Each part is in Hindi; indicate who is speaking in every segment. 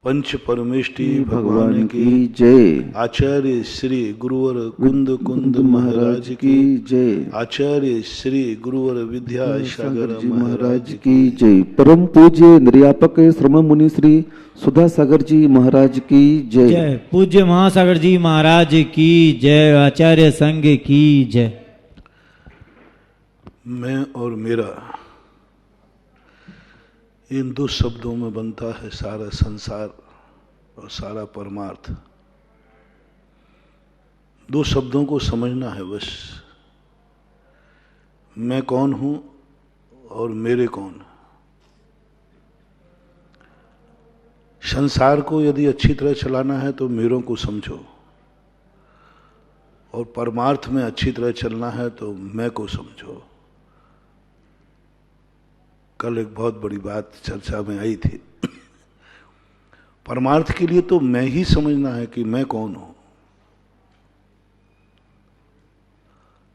Speaker 1: पंच परमेष्टि भगवान की
Speaker 2: जय।
Speaker 1: आचार्य श्री गुरुवर कुंद कुंद महाराज की
Speaker 2: जय।
Speaker 1: आचार्य श्री गुरुवर विद्यासागर
Speaker 2: जी
Speaker 1: महाराज
Speaker 2: की जय। परम पूज्य निर्यापक श्रम मुनि श्री सुधा सागर जी महाराज की जय।
Speaker 3: जय। पूज्य महासागर जी महाराज की जय। आचार्य संघ की जय।
Speaker 1: मैं और मेरा, इन दो शब्दों में बनता है सारा संसार और सारा परमार्थ। दो शब्दों को समझना है बस। मैं कौन हूं और मेरे कौन। संसार को यदि अच्छी तरह चलाना है तो मेरों को समझो, और परमार्थ में अच्छी तरह चलना है तो मैं को समझो। कल एक बहुत बड़ी बात चर्चा में आई थी। परमार्थ के लिए तो मैं ही समझना है कि मैं कौन हूं,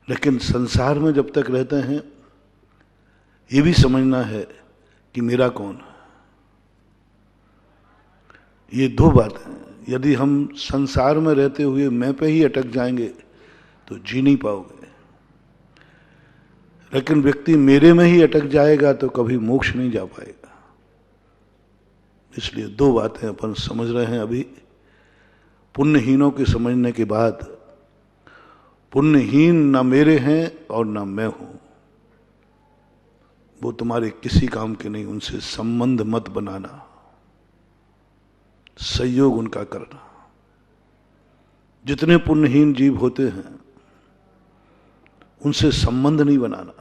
Speaker 1: लेकिन संसार में जब तक रहते हैं ये भी समझना है कि मेरा कौन है। ये दो बातें, यदि हम संसार में रहते हुए मैं पे ही अटक जाएंगे तो जी नहीं पाओगे, लेकिन व्यक्ति मेरे में ही अटक जाएगा तो कभी मोक्ष नहीं जा पाएगा। इसलिए दो बातें अपन समझ रहे हैं अभी। पुण्यहीनों के समझने के बाद, पुण्यहीन ना मेरे हैं और ना मैं हूं, वो तुम्हारे किसी काम के नहीं। उनसे संबंध मत बनाना, सहयोग उनका करना। जितने पुण्यहीन जीव होते हैं उनसे संबंध नहीं बनाना,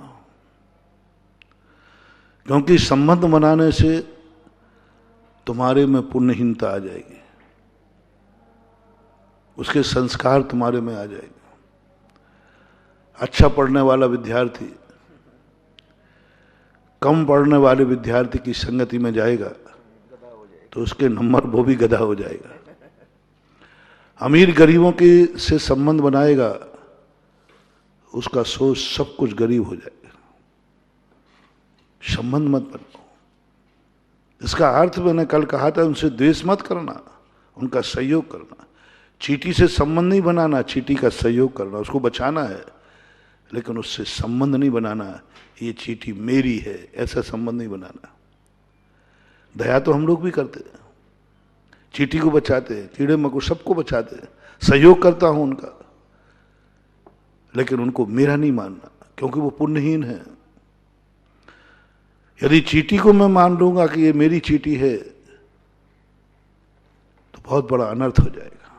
Speaker 1: क्योंकि संबंध बनाने से तुम्हारे में पुण्यहीनता आ जाएगी, उसके संस्कार तुम्हारे में आ जाएंगे। अच्छा पढ़ने वाला विद्यार्थी कम पढ़ने वाले विद्यार्थी की संगति में जाएगा तो उसके नंबर वो भी गधा हो जाएगा। अमीर गरीबों के से संबंध बनाएगा, उसका सोच सब कुछ गरीब हो जाएगा। संबंध मत बनाओ। इसका अर्थ मैंने कल कहा था, उनसे द्वेष मत करना, उनका सहयोग करना। चींटी से संबंध नहीं बनाना, चींटी का सहयोग करना। उसको बचाना है लेकिन उससे संबंध नहीं बनाना, ये चींटी मेरी है, ऐसा संबंध नहीं बनाना। दया तो हम लोग भी करते हैं, चींटी को बचाते हैं, कीड़े मकोड़े सबको बचाते हैं, सहयोग करता हूं उनका, लेकिन उनको मेरा नहीं मानना, क्योंकि वो पुण्यहीन है। यदि चींटी को मैं मान लूंगा कि ये मेरी चींटी है तो बहुत बड़ा अनर्थ हो जाएगा।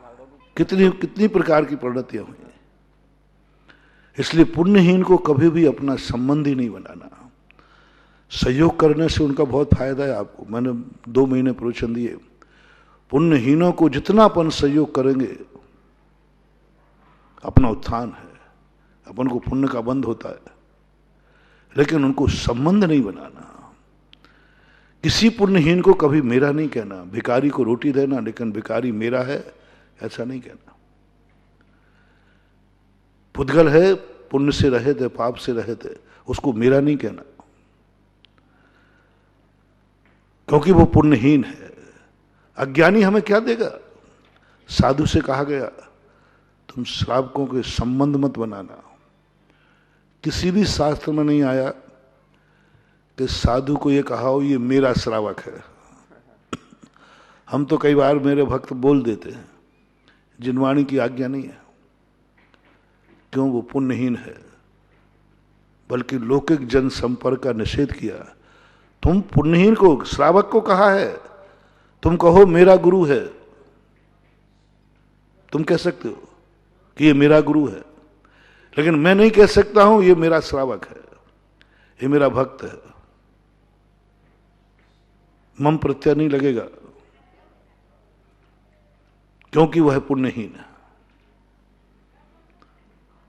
Speaker 1: कितनी कितनी प्रकार की परिणतियां हुई। इसलिए पुण्यहीन को कभी भी अपना संबंधी नहीं बनाना। सहयोग करने से उनका बहुत फायदा है आपको। मैंने 2 महीने प्रवचन दिए। पुण्यहीनों को जितना अपन सहयोग करेंगे अपना उत्थान है, अपन को पुण्य का बंध होता है, लेकिन उनको संबंध नहीं बनाना। किसी पुण्यहीन को कभी मेरा नहीं कहना। भिखारी को रोटी देना लेकिन भिखारी मेरा है ऐसा नहीं कहना। पुद्गल है, पुण्य से रहे थे, पाप से रहे थे, उसको मेरा नहीं कहना, क्योंकि वो पुण्यहीन है। अज्ञानी हमें क्या देगा? साधु से कहा गया तुम श्रावकों के संबंध मत बनाना। किसी भी शास्त्र में नहीं आया कि साधु को ये कहा हो ये मेरा श्रावक है। हम तो कई बार मेरे भक्त बोल देते हैं, जिनवाणी की आज्ञा नहीं है। क्यों? वो पुण्यहीन है। बल्कि लौकिक जन संपर्क का निषेध किया। तुम पुण्यहीन को, श्रावक को कहा है तुम कहो मेरा गुरु है। तुम कह सकते हो कि ये मेरा गुरु है, लेकिन मैं नहीं कह सकता हूं ये मेरा श्रावक है, ये मेरा भक्त है। मम प्रत्यय नहीं लगेगा, क्योंकि वह पुण्यहीन है।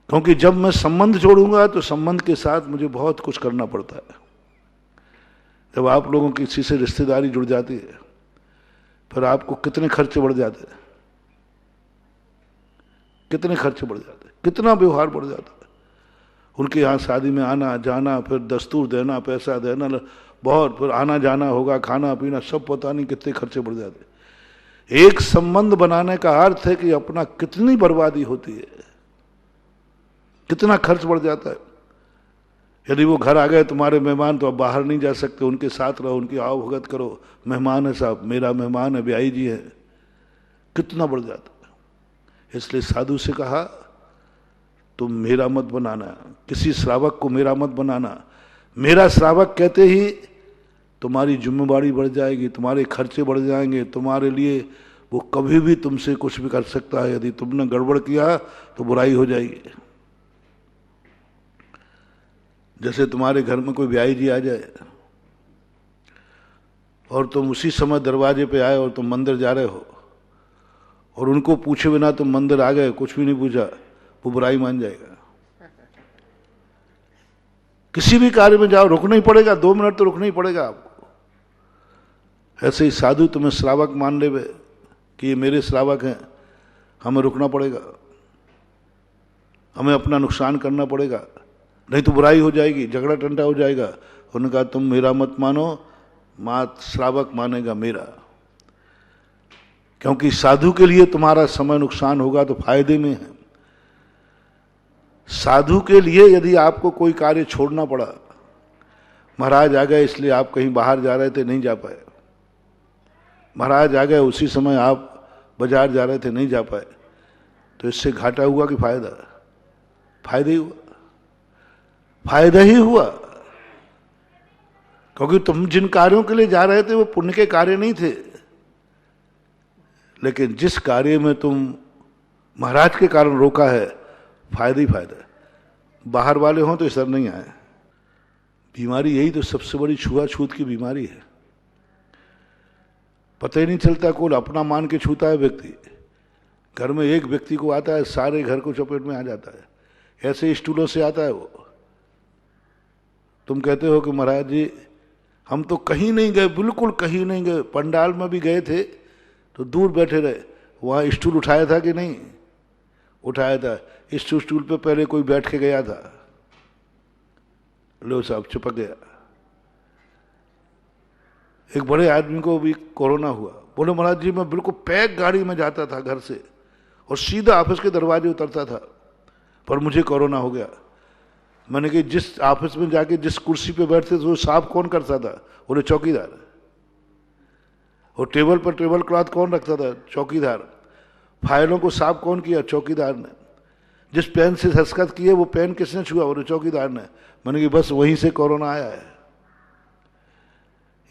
Speaker 1: क्योंकि जब मैं संबंध जोड़ूंगा तो संबंध के साथ मुझे बहुत कुछ करना पड़ता है। जब आप लोगों की किसी से रिश्तेदारी जुड़ जाती है फिर आपको कितने खर्चे बढ़ जाते हैं, कितने खर्चे बढ़ जाते हैं, कितना व्यवहार बढ़ जाता है। उनके यहाँ शादी में आना जाना, फिर दस्तूर देना, पैसा देना, बहुत, फिर आना जाना होगा, खाना पीना, सब पता नहीं कितने खर्चे बढ़ जाते। एक संबंध बनाने का अर्थ है कि अपना कितनी बर्बादी होती है, कितना खर्च बढ़ जाता है। यदि वो घर आ गए तुम्हारे मेहमान, तो अब बाहर नहीं जा सकते, उनके साथ रहो, उनकी आवभगत करो, मेहमान है साहब, मेरा मेहमान है, ब्याही जी है, कितना बढ़ जाता है। इसलिए साधु से कहा तुम मेरा मत बनाना, किसी श्रावक को मेरा मत बनाना। मेरा श्रावक कहते ही तुम्हारी जिम्मेवारी बढ़ जाएगी, तुम्हारे खर्चे बढ़ जाएंगे, तुम्हारे लिए वो कभी भी तुमसे कुछ भी कर सकता है। यदि तुमने गड़बड़ किया तो बुराई हो जाएगी। जैसे तुम्हारे घर में कोई ब्याही जी आ जाए और तुम उसी समय दरवाजे पे आए और तुम मंदिर जा रहे हो और उनको पूछे बिना तुम मंदिर आ गए, कुछ भी नहीं पूछा, वो बुराई मान जाएगा। किसी भी कार्य में जाओ, रुकना ही पड़ेगा, 2 मिनट तो रुकना ही पड़ेगा आपको। ऐसे ही साधु तुम्हें श्रावक मान ले कि ये मेरे श्रावक हैं, हमें रुकना पड़ेगा, हमें अपना नुकसान करना पड़ेगा, नहीं तो बुराई हो जाएगी, झगड़ा टंटा हो जाएगा। उन्होंने कहा तुम मेरा मत मानो, मात श्रावक मानेगा मेरा। क्योंकि साधु के लिए तुम्हारा समय नुकसान होगा तो फायदे में है। साधु के लिए यदि आपको कोई कार्य छोड़ना पड़ा, महाराज आ गए इसलिए आप कहीं बाहर जा रहे थे नहीं जा पाए, महाराज आ गए उसी समय आप बाजार जा रहे थे नहीं जा पाए, तो इससे घाटा हुआ कि फायदा? फायदा ही हुआ, फायदा ही हुआ। क्योंकि तुम जिन कार्यों के लिए जा रहे थे वो पुण्य के कार्य नहीं थे, लेकिन जिस कार्य में तुम महाराज के कारण रोका है, फायदा ही फायदा है। बाहर वाले हों तो असर नहीं आए। बीमारी यही तो सबसे बड़ी छुआछूत की बीमारी है। पता ही नहीं चलता, कौन अपना मान के छूता है व्यक्ति। घर में एक व्यक्ति को आता है, सारे घर को चपेट में आ जाता है। ऐसे स्टूलों से आता है वो। तुम कहते हो कि महाराज जी हम तो कहीं नहीं गए, बिल्कुल कहीं नहीं गए, पंडाल में भी गए थे तो दूर बैठे रहे, वहाँ स्टूल उठाया था कि नहीं उठाया था? इस स्टूल पे पहले कोई बैठ के गया था, लो साहब चिपक गया। एक बड़े आदमी को भी कोरोना हुआ, बोले महाराज जी मैं बिल्कुल पैक गाड़ी में जाता था घर से और सीधा ऑफिस के दरवाजे उतरता था, पर मुझे कोरोना हो गया। मैंने कहा जिस ऑफिस में जाके जिस कुर्सी पे बैठते थे वो साफ कौन करता था? बोले चौकीदार। और टेबल पर टेबल क्लॉथ कौन रखता था? चौकीदार। फाइलों को साफ कौन किया? चौकीदार ने। जिस पेन से दस्तखत किए वो पेन किसने छुआ? बोले चौकीदार ने। मैंने कहा बस वहीं से कोरोना आया है।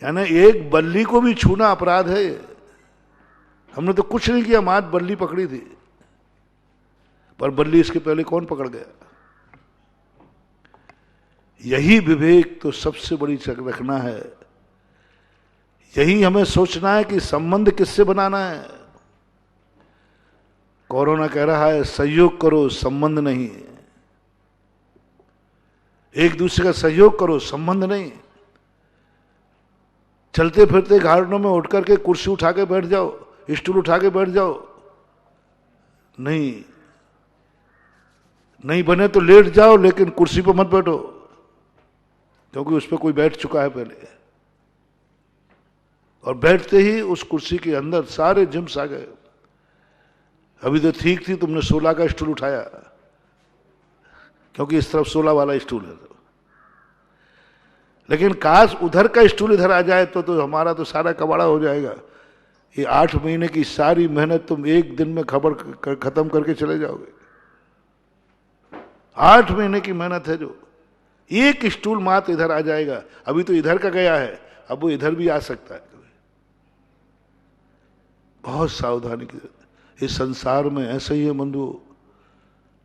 Speaker 1: यानी एक बल्ली को भी छूना अपराध है। हमने तो कुछ नहीं किया, मात बल्ली पकड़ी थी, पर बल्ली इसके पहले कौन पकड़ गया? यही विवेक तो सबसे बड़ी रखना है। यही हमें सोचना है कि संबंध किससे बनाना है। कोरोना कह रहा है सहयोग करो, संबंध नहीं। एक दूसरे का सहयोग करो, संबंध नहीं। चलते फिरते गार्डनों में उठ करके कुर्सी उठा के बैठ जाओ, स्टूल उठा के बैठ जाओ, नहीं नहीं बने तो लेट जाओ, लेकिन कुर्सी पर मत बैठो, क्योंकि उस पर कोई बैठ चुका है पहले। और बैठते ही उस कुर्सी के अंदर सारे जिम्स आ गए। अभी तो ठीक थी, तुमने 16 का स्टूल उठाया, क्योंकि इस तरफ 16 वाला स्टूल है। लेकिन काश उधर का स्टूल इधर आ जाए तो हमारा तो सारा कबाड़ा हो जाएगा। ये 8 महीने की सारी मेहनत तुम एक दिन में खत्म करके चले जाओगे। 8 महीने की मेहनत है, जो एक स्टूल मात्र इधर आ जाएगा। अभी तो इधर का गया है, अब वो इधर भी आ सकता है। बहुत सावधानी की। इस संसार में ऐसा ही है बंधु,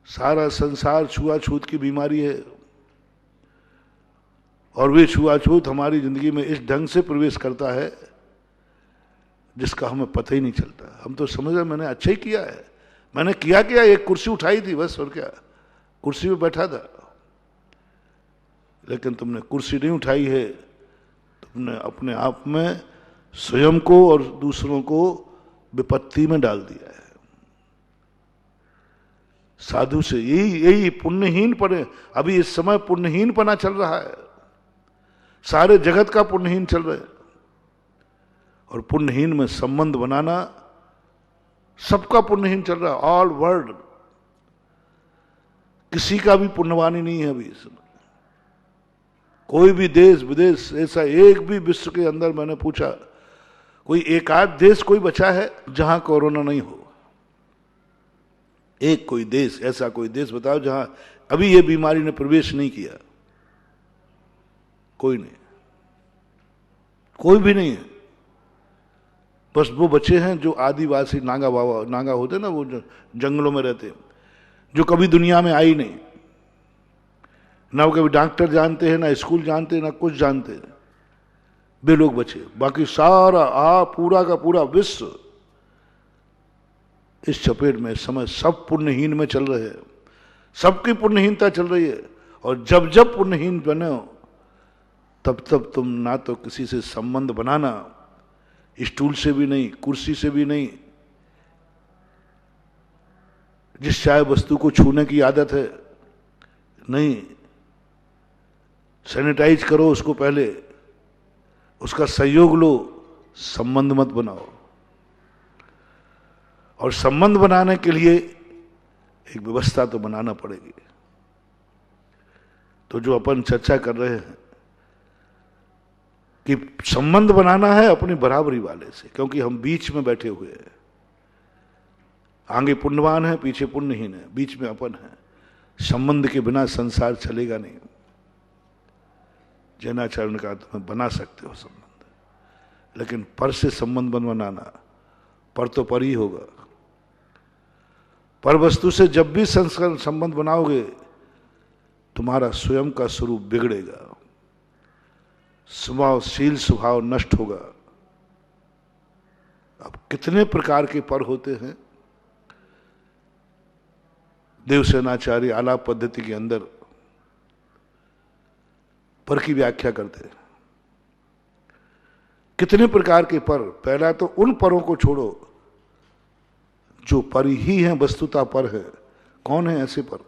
Speaker 1: सारा संसार छुआछूत की बीमारी है। और वे छुआछूत हमारी जिंदगी में इस ढंग से प्रवेश करता है जिसका हमें पता ही नहीं चलता। हम तो समझ रहे मैंने अच्छा ही किया है, मैंने किया क्या, एक कुर्सी उठाई थी बस, और क्या, कुर्सी पे बैठा था। लेकिन तुमने कुर्सी नहीं उठाई है, तुमने अपने आप में स्वयं को और दूसरों को विपत्ति में डाल दिया है। साधु से यही पुण्यहीन पने, अभी इस समय पुण्यहीन पना चल रहा है। सारे जगत का पुण्यहीन चल रहा है। और पुण्यहीन में संबंध बनाना सबका पुण्यहीन चल रहा है, ऑल वर्ल्ड। किसी का भी पुण्यवानी नहीं है अभी इस समय। कोई भी देश विदेश ऐसा एक भी विश्व के अंदर मैंने पूछा, कोई एक आध देश कोई बचा है जहां कोरोना नहीं हो? एक कोई देश, ऐसा कोई देश बताओ जहां अभी ये बीमारी ने प्रवेश नहीं किया? कोई नहीं, कोई भी नहीं है। बस वो बचे हैं जो आदिवासी नागा बाबा नागा होते ना, वो जो जंगलों में रहते, जो कभी दुनिया में आई नहीं, ना वो कभी डॉक्टर जानते हैं, ना स्कूल जानते हैं, ना कुछ जानते हैं, वे लोग बचे। बाकी सारा पूरा का पूरा विश्व इस चपेट में समय सब पुण्यहीन में चल रहे हैं, सबकी पुण्यहीनता चल रही है। और जब जब पुण्यहीन बने हो तब तब तुम ना तो किसी से संबंध बनाना, स्टूल से भी नहीं, कुर्सी से भी नहीं, जिस चाहे वस्तु को छूने की आदत है नहीं, सैनिटाइज करो उसको पहले, उसका सहयोग लो, संबंध मत बनाओ। और संबंध बनाने के लिए एक व्यवस्था तो बनाना पड़ेगी। तो जो अपन चर्चा कर रहे हैं कि संबंध बनाना है अपनी बराबरी वाले से, क्योंकि हम बीच में बैठे हुए हैं, आगे पुण्यवान है, पीछे पुण्यहीन है, बीच में अपन है। संबंध के बिना संसार चलेगा नहीं। जैनाचरण का तुम्हें बना सकते हो संबंध, लेकिन पर से संबंध बनाना, पर तो पर ही होगा। पर वस्तु से जब भी संस्कार संबंध बनाओगे तुम्हारा स्वयं का स्वरूप बिगड़ेगा, स्वभावशील स्वभाव नष्ट होगा। अब कितने प्रकार के पर होते हैं? देवसेनाचार्य आलाप पद्धति के अंदर पर की व्याख्या करते हैं। कितने प्रकार के पर। पहला तो उन परों को छोड़ो जो पर ही हैं, वस्तुतः पर है। कौन है ऐसे पर?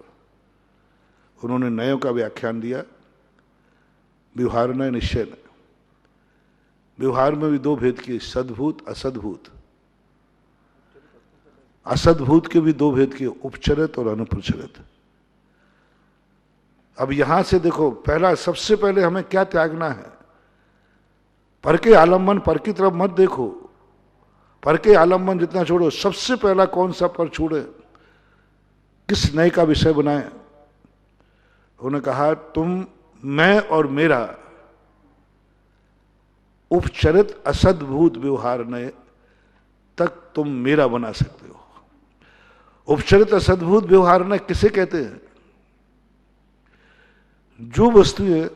Speaker 1: उन्होंने नयों का व्याख्यान दिया व्यवहार नय निश्चय नय। व्यवहार में भी दो भेद किए, सद्भूत असद्भूत। असद्भूत के भी दो भेद किए, उपचरित और अनुपचरित। अब यहां से देखो, पहला सबसे पहले हमें क्या त्यागना है? पर के आलम्बन, पर की तरफ मत देखो, पर के आलम्बन जितना छोड़ो। सबसे पहला कौन सा पर छोड़े, किस नए का विषय बनाए? उन्होंने कहा तुम मैं और मेरा उपचरित असद्भूत व्यवहार नए तक तुम मेरा बना सकते हो। उपचरित असद्भूत व्यवहार नए किसे कहते हैं? जो वस्तुएं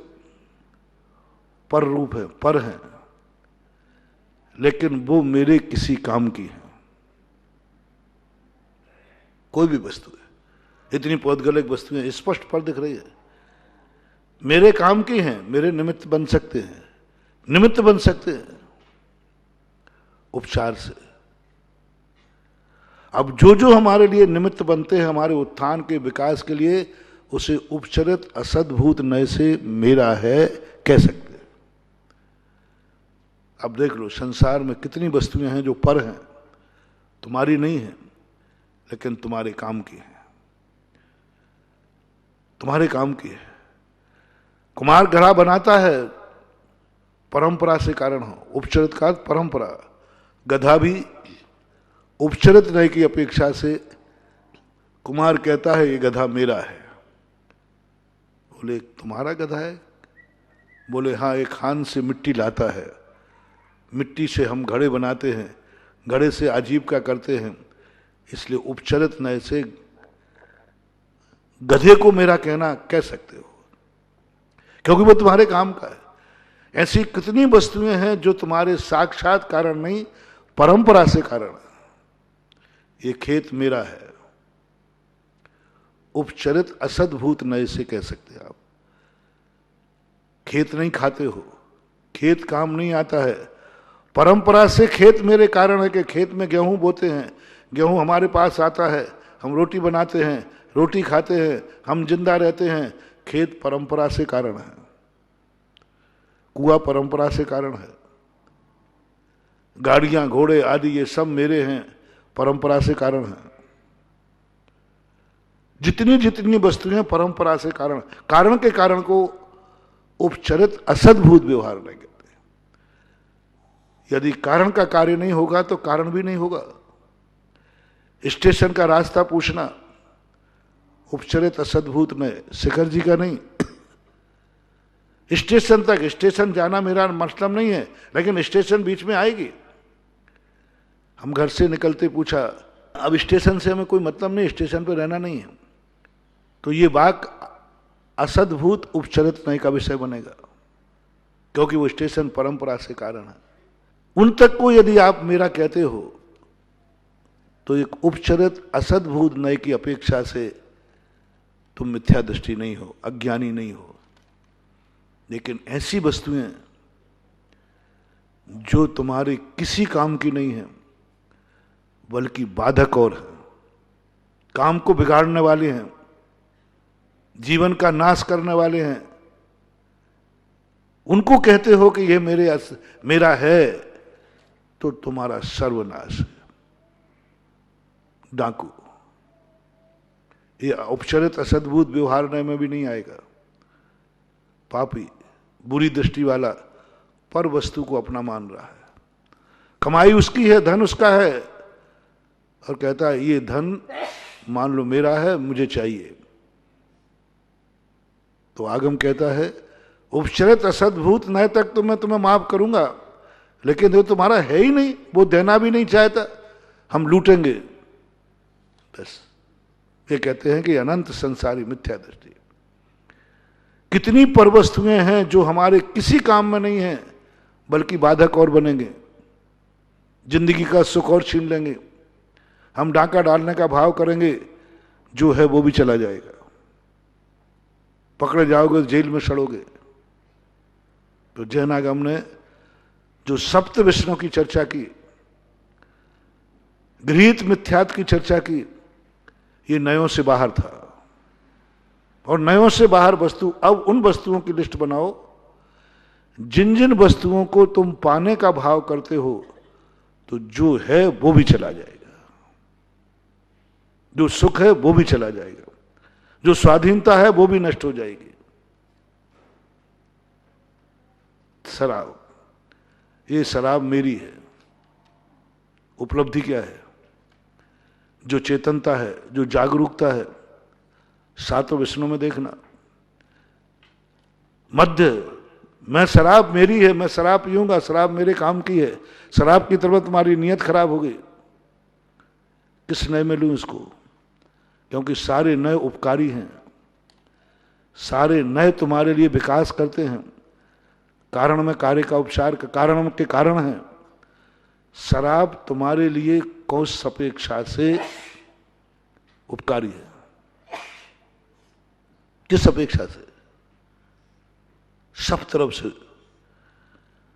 Speaker 1: पर रूप है, पर हैं, लेकिन वो मेरे किसी काम की है। कोई भी वस्तु है, इतनी पौद्गलिक वस्तुएं स्पष्ट पर दिख रही है, मेरे काम की हैं, मेरे निमित्त बन सकते हैं, निमित्त बन सकते हैं उपचार से। अब जो जो हमारे लिए निमित्त बनते हैं हमारे उत्थान के विकास के लिए, उसे उपचरित असद्भूत नय से मेरा है कह सकते हैं। अब देख लो संसार में कितनी वस्तुएं हैं जो पर हैं, तुम्हारी नहीं है लेकिन तुम्हारे काम की है, तुम्हारे काम की है। कुम्हार घड़ा बनाता है परंपरा से कारण हो, उपचरित का परंपरा। गधा भी उपचरित नय की अपेक्षा से कुम्हार कहता है ये गधा मेरा है। बोले तुम्हारा गधा है? बोले हाँ, एक खान से मिट्टी लाता है, मिट्टी से हम घड़े बनाते हैं, घड़े से आजीविका करते हैं, इसलिए उपचरित नय से गधे को मेरा कहना कह सकते हो, क्योंकि वो तुम्हारे काम का है। ऐसी कितनी वस्तुएं हैं जो तुम्हारे साक्षात कारण नहीं, परंपरा से कारण है। ये खेत मेरा है, उपचरित असद्भूत नय से कह सकते आप। खेत नहीं खाते हो, खेत काम नहीं आता है, परंपरा से खेत मेरे कारण है कि खेत में गेहूं बोते हैं, गेहूं हमारे पास आता है, हम रोटी बनाते हैं, रोटी खाते हैं, हम जिंदा रहते हैं। खेत परंपरा से कारण है, कुआं परंपरा से कारण है, गाड़ियां घोड़े आदि ये सब मेरे हैं, परंपरा से कारण है। जितनी जितनी वस्तुएं परंपरा से कारण, कारण के कारण को उपचरित असद्भूत व्यवहार नहीं कहते। यदि कारण का कार्य नहीं होगा तो कारण भी नहीं होगा। स्टेशन का रास्ता पूछना उपचरित असद्भूत ने, शिखर जी का नहीं। स्टेशन तक, स्टेशन जाना मेरा मतलब नहीं है, लेकिन स्टेशन बीच में आएगी। हम घर से निकलते पूछा, अब स्टेशन से हमें कोई मतलब नहीं, स्टेशन पे रहना नहीं है, तो ये वाक असद्भूत उपचरित नय का विषय बनेगा, क्योंकि वो स्टेशन परंपरा से कारण है। उन तक को यदि आप मेरा कहते हो तो एक उपचरित असद्भूत नय की अपेक्षा से तुम मिथ्या दृष्टि नहीं हो, अज्ञानी नहीं हो। लेकिन ऐसी वस्तुएं जो तुम्हारे किसी काम की नहीं है, बल्कि बाधक और है, काम को बिगाड़ने वाले हैं, जीवन का नाश करने वाले हैं, उनको कहते हो कि ये मेरा है, तो तुम्हारा सर्वनाश है। डाकू ये उपचरित असद्भूत व्यवहार में भी नहीं आएगा। पापी, बुरी दृष्टि वाला, पर वस्तु को अपना मान रहा है, कमाई उसकी है, धन उसका है, और कहता है ये धन मान लो मेरा है, मुझे चाहिए। तो आगम कहता है उपचरित असद्भूत नय तक तो मैं तुम्हें माफ करूंगा, लेकिन वो तुम्हारा है ही नहीं, वो देना भी नहीं चाहता, हम लूटेंगे। बस ये कहते हैं कि अनंत संसारी मिथ्या दृष्टि। कितनी परवस्तुएं हैं जो हमारे किसी काम में नहीं है, बल्कि बाधक और बनेंगे, जिंदगी का सुख और छीन लेंगे। हम डाका डालने का भाव करेंगे, जो है वो भी चला जाएगा, पकड़े जाओगे, जेल में सड़ोगे। तो जैनागम ने जो सप्त विष्णु की चर्चा की, गृहीत मिथ्यात की चर्चा की, ये नयों से बाहर था। और नयों से बाहर वस्तु, अब उन वस्तुओं की लिस्ट बनाओ जिन जिन वस्तुओं को तुम पाने का भाव करते हो, तो जो है वो भी चला जाएगा, जो सुख है वो भी चला जाएगा, जो स्वाधीनता है वो भी नष्ट हो जाएगी। शराब, ये शराब मेरी है। उपलब्धि क्या है? जो चेतनता है, जो जागरूकता है। सातों विष्णु में देखना, मध्य, मैं शराब मेरी है, मैं शराब पीऊंगा, शराब मेरे काम की है, शराब की तरफ तुम्हारी नीयत खराब हो गई। किस नए में लूं इसको? क्योंकि सारे नए उपकारी हैं, सारे नए तुम्हारे लिए विकास करते हैं, कारण में कार्य का उपचार का कारण के कारण है। शराब तुम्हारे लिए कौश अपेक्षा से उपकारी है। किस अपेक्षा से? सब तरफ से।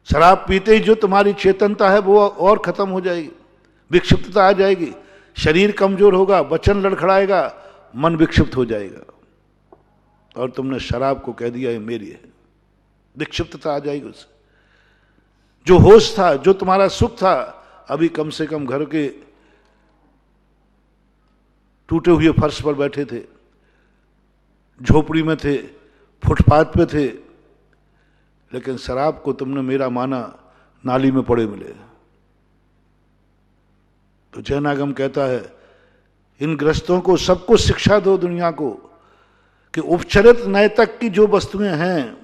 Speaker 1: शराब पीते ही जो तुम्हारी चेतनता है वो और खत्म हो जाएगी, विक्षिप्तता आ जाएगी, शरीर कमजोर होगा, वचन लड़खड़ाएगा, मन विक्षिप्त हो जाएगा। और तुमने शराब को कह दिया ये मेरी है, विक्षिप्तता आ जाएगी उससे। जो होश था, जो तुम्हारा सुख था, अभी कम से कम घर के टूटे हुए फर्श पर बैठे थे, झोपड़ी में थे, फुटपाथ पे थे, लेकिन शराब को तुमने मेरा माना, नाली में पड़े मिले। तो जैनागम कहता है इन ग्रस्तों को सबको शिक्षा दो दुनिया को कि उपचरित नय तक की जो वस्तुएं हैं,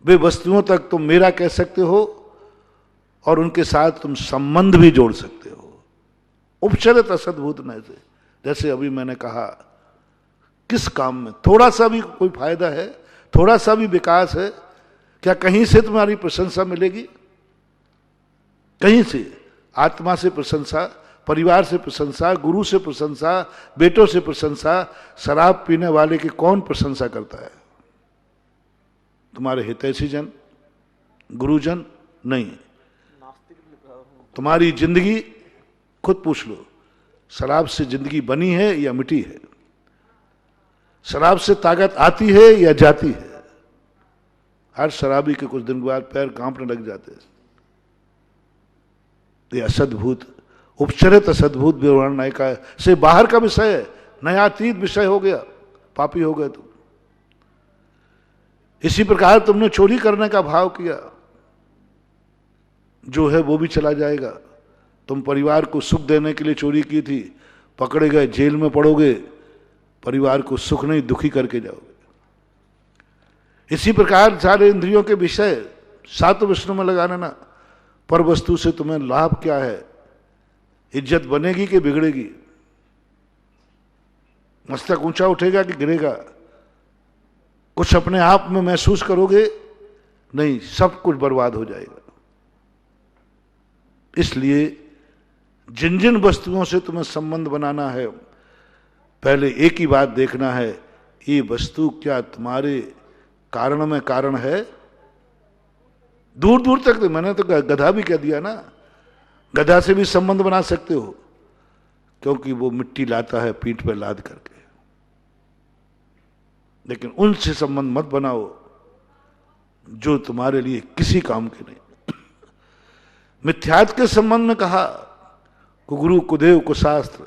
Speaker 1: वे वस्तुओं तक तुम मेरा कह सकते हो और उनके साथ तुम संबंध भी जोड़ सकते हो उपचरित असद्भूत नय से। जैसे अभी मैंने कहा, किस काम में थोड़ा सा भी कोई फायदा है, थोड़ा सा भी विकास है, क्या कहीं से तुम्हारी प्रशंसा मिलेगी? कहीं से? आत्मा से प्रशंसा, परिवार से प्रशंसा, गुरु से प्रशंसा, बेटों से प्रशंसा। शराब पीने वाले की कौन प्रशंसा करता है? तुम्हारे हितैषी जन, गुरुजन नहीं। तुम्हारी जिंदगी खुद पूछ लो, शराब से जिंदगी बनी है या मिटी है? शराब से ताकत आती है या जाती है? हर शराबी के कुछ दिन बाद पैर कांपने लग जाते हैं। ये असद्भूत उपचरित असद्भुत व्यवहार नयका से बाहर का विषय है, नयातीत विषय हो गया, पापी हो गए तुम। इसी प्रकार तुमने चोरी करने का भाव किया, जो है वो भी चला जाएगा। तुम परिवार को सुख देने के लिए चोरी की थी, पकड़े गए, जेल में पड़ोगे, परिवार को सुख नहीं दुखी करके जाओगे। इसी प्रकार सारे इंद्रियों के विषय सात विष्णु में लगा लेना, पर वस्तु से तुम्हें लाभ क्या है? इज्जत बनेगी कि बिगड़ेगी? मस्तक ऊंचा उठेगा कि गिरेगा? कुछ अपने आप में महसूस करोगे? नहीं, सब कुछ बर्बाद हो जाएगा। इसलिए जिन जिन वस्तुओं से तुम्हें संबंध बनाना है, पहले एक ही बात देखना है, ये वस्तु क्या तुम्हारे कारण में कारण है? दूर दूर तक तो मैंने तो गधा भी कह दिया ना, गधा से भी संबंध बना सकते हो, क्योंकि वो मिट्टी लाता है पीठ पे लाद करके। लेकिन उनसे संबंध मत बनाओ जो तुम्हारे लिए किसी काम के नहीं। मिथ्यात्व के संबंध में कहा, कुगुरु कुदेव कुशास्त्र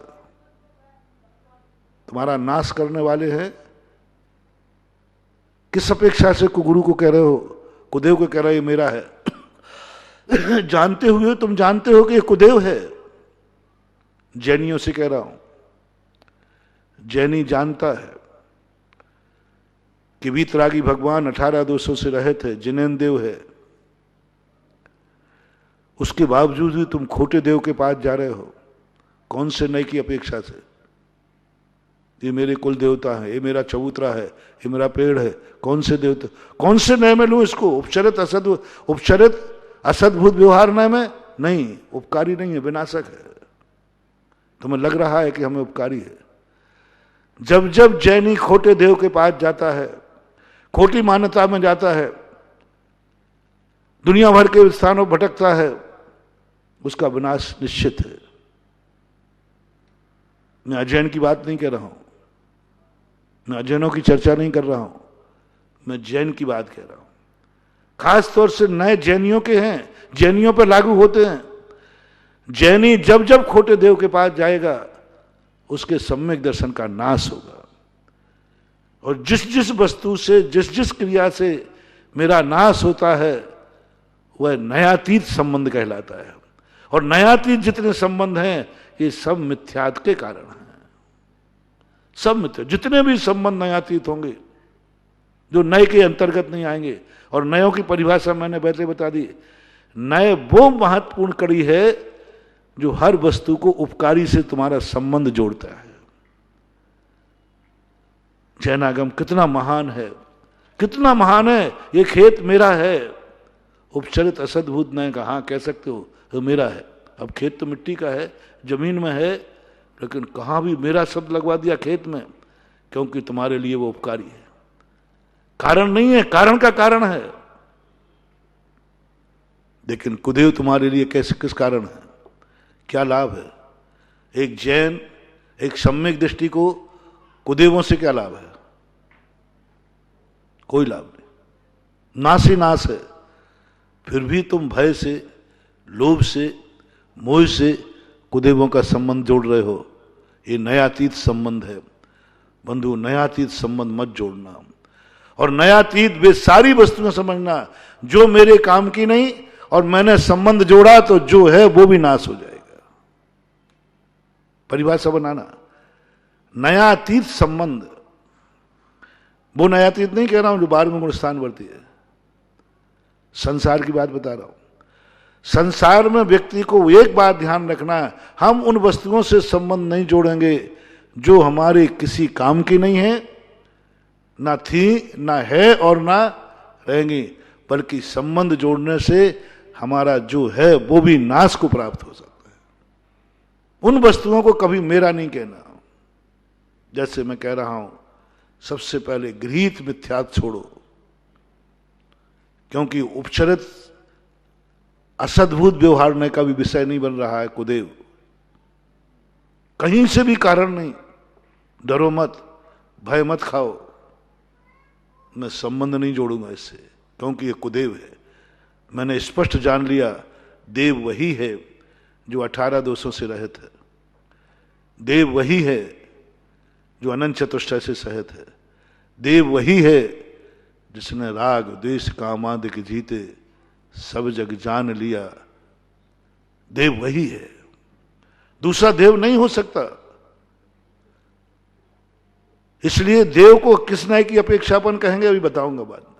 Speaker 1: तुम्हारा नाश करने वाले हैं। किस अपेक्षा से कुगुरु को कह रहे हो, कुदेव को कह रहे हो ये मेरा है? जानते हुए तुम जानते हो कि ये कुदेव है। जैनियों से कह रहा हूं, जैनी जानता है कि वीतरागी भगवान 18 दोषों से रहित है, जिनेन्द्र देव है। उसके बावजूद भी तुम खोटे देव के पास जा रहे हो। कौन से नए की अपेक्षा से? ये मेरे कुल देवता है, ये मेरा चबूतरा है, ये मेरा पेड़ है। कौन से देवता, कौन से नए में लूं इसको? उपचरित असद्भुत व्यवहार नए में नहीं, उपकारी नहीं है, विनाशक है। तुम्हें लग रहा है कि हमें उपकारी है। जब जब जैनी खोटे देव के पास जाता है, खोटी मान्यता में जाता है, दुनिया भर के स्थानों भटकता है, उसका विनाश निश्चित है। मैं अजैन की बात नहीं कर रहा हूं, मैं अजैनों की चर्चा नहीं कर रहा हूं, मैं जैन की बात कह रहा हूं। खास तौर से नए जैनियों के हैं, जैनियों पर लागू होते हैं। जैनी जब जब खोटे देव के पास जाएगा, उसके सम्यक दर्शन का नाश होगा। और जिस जिस वस्तु से, जिस जिस क्रिया से मेरा नाश होता है, वह नयातीत संबंध कहलाता है। और नयातीत जितने संबंध हैं, ये सब मिथ्यात्व के कारण हैं। सब मिथ्या, जितने भी संबंध नयातीत होंगे, जो नए के अंतर्गत नहीं आएंगे। और नयों की परिभाषा मैंने पहले बता दी। नए वो महत्वपूर्ण कड़ी है जो हर वस्तु को उपकारी से तुम्हारा संबंध जोड़ता है। जैनागम कितना महान है, कितना महान है। ये खेत मेरा है, उपचरित असद्भुत नए का, हाँ कह सकते हो तो मेरा है। अब खेत तो मिट्टी का है, जमीन में है, लेकिन कहां भी मेरा शब्द लगवा दिया खेत में, क्योंकि तुम्हारे लिए वो उपकारी है। कारण नहीं है, कारण का कारण है। लेकिन कुदेव तुम्हारे लिए कैसे, किस कारण है, क्या लाभ है? एक जैन, एक सम्यक दृष्टि को कुदेवों से क्या लाभ है? कोई लाभ नहीं, नाश ही नाश है। फिर भी तुम भय से, लोभ से, मोह से कुदेवों का संबंध जोड़ रहे हो। ये नयातीत संबंध है बंधु, नयातीत संबंध मत जोड़ना। और नयातीत वे सारी वस्तुएं समझना जो मेरे काम की नहीं, और मैंने संबंध जोड़ा तो जो है वो भी नाश हो जाएगा। परिभाषा बनाना, नयातीत संबंध। वो नयातीत नहीं कह रहा हूं जो 12वें गुण स्थान वर्ती है, संसार की बात बता रहा हूं। संसार में व्यक्ति को एक बात ध्यान रखना है, हम उन वस्तुओं से संबंध नहीं जोड़ेंगे जो हमारे किसी काम की नहीं है, ना थी, ना है और ना रहेंगी, बल्कि संबंध जोड़ने से हमारा जो है वो भी नाश को प्राप्त हो सकता है। उन वस्तुओं को कभी मेरा नहीं कहना। जैसे मैं कह रहा हूं, सबसे पहले गृहीत मिथ्यात्व छोड़ो, क्योंकि उपचरित असद्भुत व्यवहार ने का भी विषय नहीं बन रहा है कुदेव। कहीं से भी कारण नहीं, डरो मत, भय मत खाओ, मैं संबंध नहीं जोड़ूंगा इससे, क्योंकि ये कुदेव है। मैंने स्पष्ट जान लिया, देव वही है जो 18 दोषों से रहित है। देव वही है जो अनंत चतुष्टय से सहित है। देव वही है जिसने राग द्वेष कामादि जीते सब जग जान लिया। देव वही है, दूसरा देव नहीं हो सकता। इसलिए देव को किस नए की अपेक्षा अपन कहेंगे अभी बताऊंगा बाद में।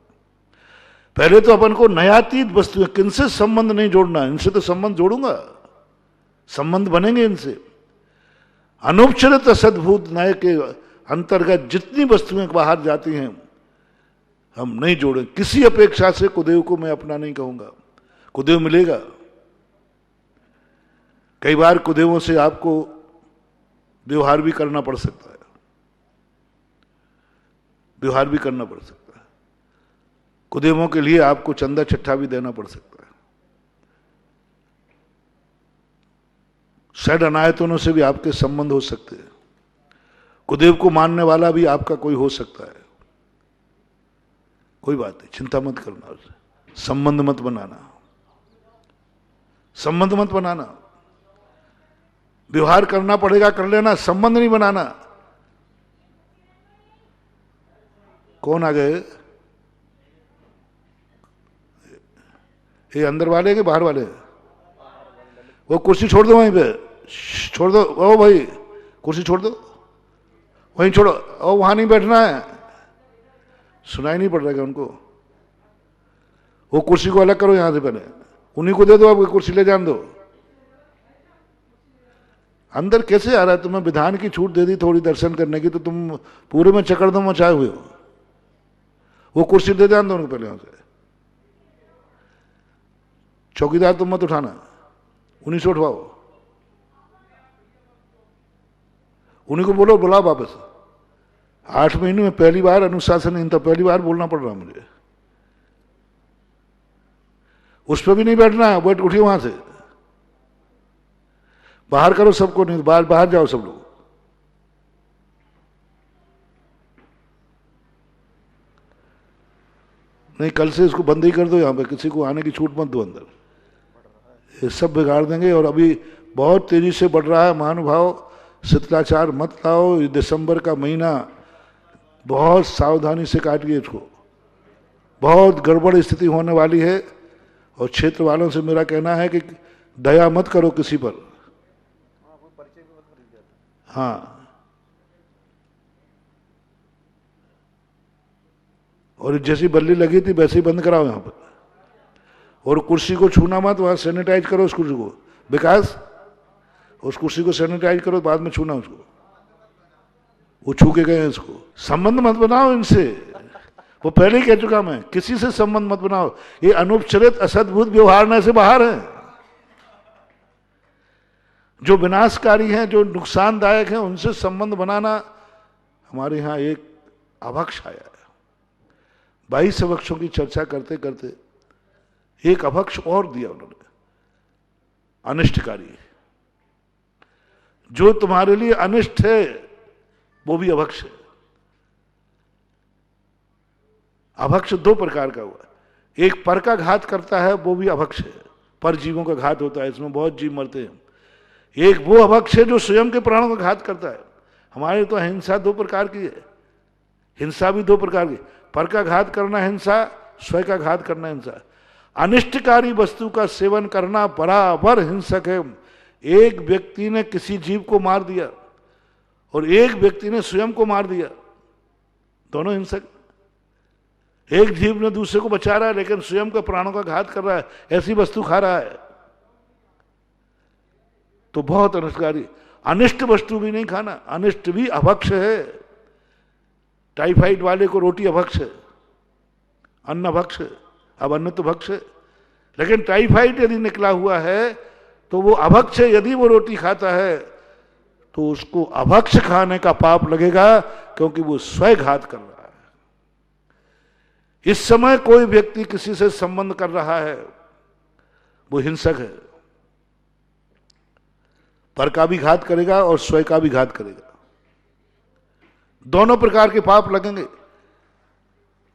Speaker 1: पहले तो अपन को नयातीत वस्तु, किनसे संबंध नहीं जोड़ना, इनसे तो संबंध जोड़ूंगा, संबंध बनेंगे इनसे। अनुपचरित सद्भूत नए के अंतर्गत जितनी वस्तुएं बाहर जाती हैं हम नहीं जोड़े। किसी अपेक्षा से कुदेव को मैं अपना नहीं कहूंगा। कुदेव मिलेगा। कई बार कुदेवों से आपको व्यवहार भी करना पड़ सकता है, व्यवहार भी करना पड़ सकता है। कुदेवों के लिए आपको चंदा चिट्ठा भी देना पड़ सकता है। शायद अनायतनों से भी आपके संबंध हो सकते हैं। कुदेव को मानने वाला भी आपका कोई हो सकता है। कोई बात नहीं, चिंता मत करना, उससे संबंध मत बनाना, संबंध मत बनाना। व्यवहार करना पड़ेगा, कर लेना, संबंध नहीं बनाना। कौन आ गए? ये अंदर वाले के बाहर वाले? वो कुर्सी छोड़ दो वहीं पे, छोड़ दो। ओ भाई कुर्सी छोड़ दो, वहीं छोड़ो। ओ वहां नहीं बैठना है। सुनाई नहीं पड़ रहा है उनको? वो कुर्सी को अलग करो यहां से, पहले उन्हीं को दे दो, आप कुर्सी ले जान दो। अंदर कैसे आ रहा है? तुम्हें विधान की छूट दे दी थोड़ी दर्शन करने की, तो तुम पूरे में चकड़दम मचाए हुए हो। वो कुर्सी दे जान दो उनको पहले यहां से। चौकीदार तुम मत उठाना, उन्हीं से उठवाओ। उन्हीं को बोलो बुलाओ वापस। 8 महीने में पहली बार अनुशासन नहीं था, पहली बार बोलना पड़ रहा मुझे। उस पर भी नहीं बैठना है, बैठ उठिए वहां से। बाहर करो सबको, नहीं बाहर बाहर जाओ सब लोग। नहीं कल से इसको बंद ही कर दो, यहां पे किसी को आने की छूट मत दो अंदर। ये सब बिगाड़ देंगे। और अभी बहुत तेजी से बढ़ रहा है महानुभाव, शिथिलाचार मत लाओ। ये दिसंबर का महीना बहुत सावधानी से काटिए इसको, बहुत गड़बड़ स्थिति होने वाली है। और क्षेत्र वालों से मेरा कहना है कि दया मत करो किसी पर। हाँ, और जैसी बल्ली लगी थी वैसे ही बंद कराओ यहां पर। और कुर्सी को छूना मत, वहां सैनिटाइज करो उस कुर्सी को। विकास, उस कुर्सी को सैनिटाइज करो, बाद में छूना उसको। वो छू के गए इसको। संबंध मत बनाओ इनसे, वो पहले ही कह चुका मैं, किसी से संबंध मत बनाओ। ये अनुपचरित असद्भुत व्यवहार से बाहर है। जो विनाशकारी हैं, जो नुकसानदायक हैं, उनसे संबंध बनाना। हमारे यहां एक अभक्ष आया है। 22 अभक्षों की चर्चा करते करते एक अभक्ष और दिया उन्होंने, अनिष्टकारी। जो तुम्हारे लिए अनिष्ट है वो भी अभक्ष है। अभक्ष 2 प्रकार का हुआ। एक पर का घात करता है, वो भी अभक्ष है। पर जीवों का घात होता है, इसमें बहुत जीव मरते हैं। एक वो अभक्ष है जो स्वयं के प्राणों का घात करता है। हमारे तो हिंसा 2 प्रकार की है। हिंसा भी 2 प्रकार की, पर का घात करना हिंसा, स्वयं का घात करना हिंसा। अनिष्टकारी वस्तु का सेवन करना बराबर हिंसक है। एक व्यक्ति ने किसी जीव को मार दिया और एक व्यक्ति ने स्वयं को मार दिया, दोनों हिंसक। एक जीव ने दूसरे को बचा रहा है लेकिन स्वयं के प्राणों का घात कर रहा है, ऐसी वस्तु खा रहा है, तो बहुत अनिष्टकारी। अनिष्ट वस्तु भी नहीं खाना, अनिष्ट भी अभक्ष है। टाइफाइड वाले को रोटी अभक्ष है, अन्न अभक्ष है। अब अन्न तो भक्ष है, लेकिन टाइफाइड यदि निकला हुआ है तो वो अभक्ष है। यदि वो रोटी खाता है तो उसको अभक्ष खाने का पाप लगेगा, क्योंकि वो स्वयं घात कर रहा है। इस समय कोई व्यक्ति किसी से संबंध कर रहा है, वो हिंसक है। पर का भी घात करेगा और स्वयं का भी घात करेगा। दोनों प्रकार के पाप लगेंगे।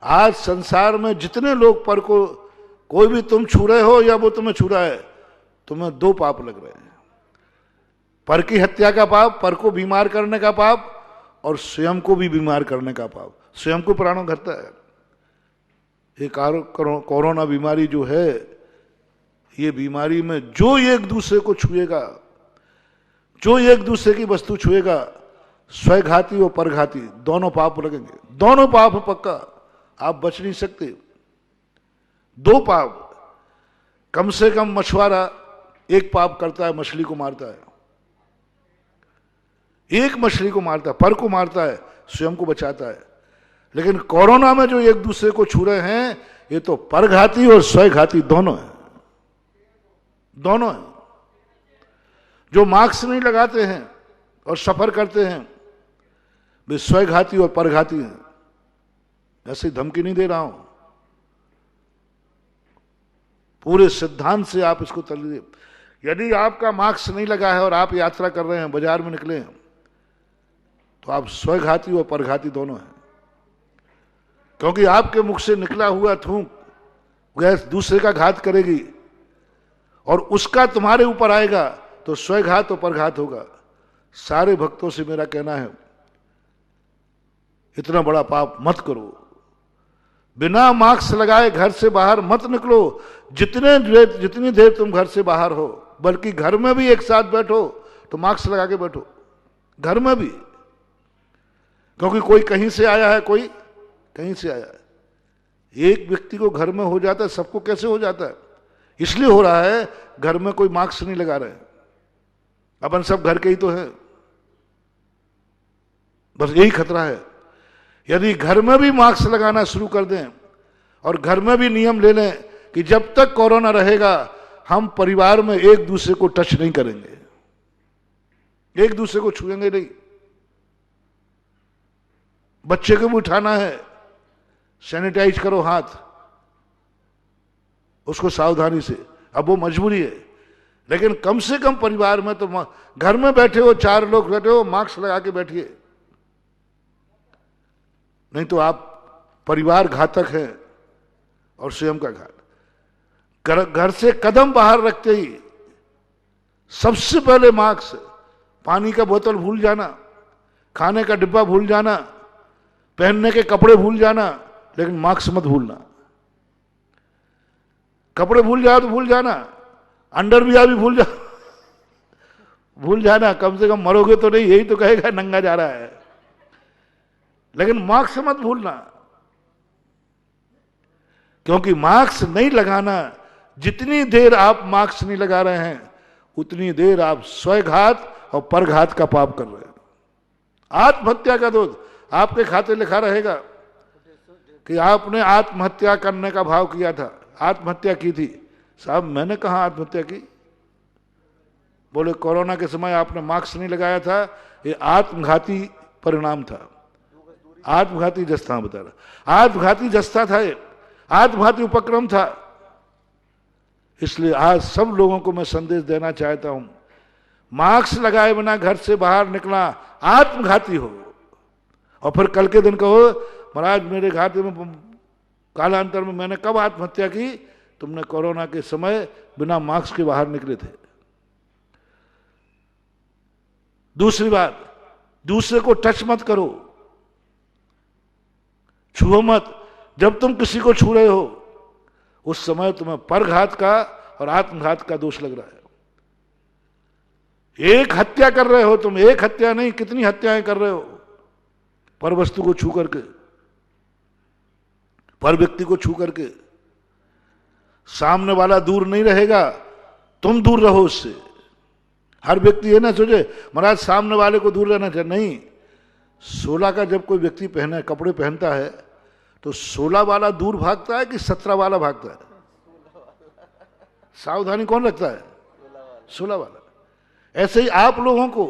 Speaker 1: आज संसार में जितने लोग पर को, कोई भी तुम छू रहे हो या वो तुम्हें छू रहा है, तुम्हें 2 पाप लग रहे हैं। पर की हत्या का पाप, पर को बीमार करने का पाप, और स्वयं को भी बीमार करने का पाप, स्वयं को प्राणों घटता है। ये कोरोना बीमारी जो है, ये बीमारी में जो एक दूसरे को छुएगा, जो एक दूसरे की वस्तु छुएगा, स्वघाती और परघाती दोनों पाप लगेंगे, दोनों पाप पक्का, आप बच नहीं सकते। दो पाप, कम से कम मछुआरा एक पाप करता है, मछली को मारता है, एक मछली को मारता है, पर को मारता है, स्वयं को बचाता है। लेकिन कोरोना में जो एक दूसरे को छू रहे हैं, ये तो परघाती और स्वघाती दोनों है, दोनों है। जो मास्क नहीं लगाते हैं और सफर करते हैं, वे स्वघाती और परघाती हैं। ऐसी धमकी नहीं दे रहा हूं, पूरे सिद्धांत से आप इसको तलिए। यदि आपका मास्क नहीं लगा है और आप यात्रा कर रहे हैं, बाजार में निकले हैं, तो आप स्वघाती और परघाती दोनों हैं। क्योंकि आपके मुख से निकला हुआ थूक गैस दूसरे का घात करेगी, और उसका तुम्हारे ऊपर आएगा तो स्वघात और परघात होगा। सारे भक्तों से मेरा कहना है, इतना बड़ा पाप मत करो। बिना मास्क लगाए घर से बाहर मत निकलो, जितनी देर तुम घर से बाहर हो, बल्कि घर में भी एक साथ बैठो तो मास्क लगा के बैठो, घर में भी। क्योंकि कोई कहीं से आया है, कोई कहीं से आया है। एक व्यक्ति को घर में हो जाता है, सबको कैसे हो जाता है? इसलिए हो रहा है, घर में कोई मास्क नहीं लगा रहे, अपन सब घर के ही तो हैं। बस यही खतरा है। यदि घर में भी मास्क लगाना शुरू कर दें और घर में भी नियम ले लें कि जब तक कोरोना रहेगा हम परिवार में एक दूसरे को टच नहीं करेंगे, एक दूसरे को छुएंगे नहीं, बच्चे को भी उठाना है, सैनिटाइज करो हाथ, उसको सावधानी से। अब वो मजबूरी है, लेकिन कम से कम परिवार में तो घर में बैठे हो, 4 लोग बैठे हो, मास्क लगा के बैठिए, नहीं तो आप परिवार घातक है और स्वयं का घात। घर से कदम बाहर रखते ही सबसे पहले मास्क, पानी का बोतल भूल जाना, खाने का डिब्बा भूल जाना, पहनने के कपड़े भूल जाना, लेकिन मास्क मत भूलना। कपड़े भूल जाओ तो भूल जाना, अंडरवियर भी भूल जाना, कम से कम मरोगे तो नहीं, यही तो कहेगा नंगा जा रहा है। लेकिन मास्क मत भूलना, क्योंकि मास्क नहीं लगाना, जितनी देर आप मास्क नहीं लगा रहे हैं उतनी देर आप स्वघात और परघात का पाप कर रहे हैं। आत्महत्या का दोष आपके खाते लिखा रहेगा कि आपने आत्महत्या करने का भाव किया था, आत्महत्या की थी। साहब मैंने कहा आत्महत्या की? बोले कोरोना के समय आपने मास्क नहीं लगाया था, ये आत्मघाती परिणाम था, आत्मघाती जस्ता बता रहा, आत्मघाती जस्ता था, ये आत्मघाती उपक्रम था। इसलिए आज सब लोगों को मैं संदेश देना चाहता हूं, मास्क लगाए बिना घर से बाहर निकलना आत्मघाती हो। और फिर कल के दिन कहो महाराज मेरे घाते में कालांतर में मैंने कब आत्महत्या की? तुमने कोरोना के समय बिना मास्क के बाहर निकले थे। दूसरी बात, दूसरे को टच मत करो, छुओ मत। जब तुम किसी को छू रहे हो उस समय तुम्हें परघात का और आत्मघात का दोष लग रहा है। एक हत्या कर रहे हो तुम, एक हत्या नहीं, कितनी हत्याएं कर रहे हो पर वस्तु को छू करके, पर व्यक्ति को छू करके। सामने वाला दूर नहीं रहेगा, तुम दूर रहो उससे। हर व्यक्ति ये ना सोचे महाराज सामने वाले को दूर रहना चाहिए, नहीं। 16 का जब कोई व्यक्ति पहने कपड़े पहनता है तो 16 वाला दूर भागता है कि 17 वाला भागता है? सावधानी कौन रखता है? 16 वाला। ऐसे ही आप लोगों को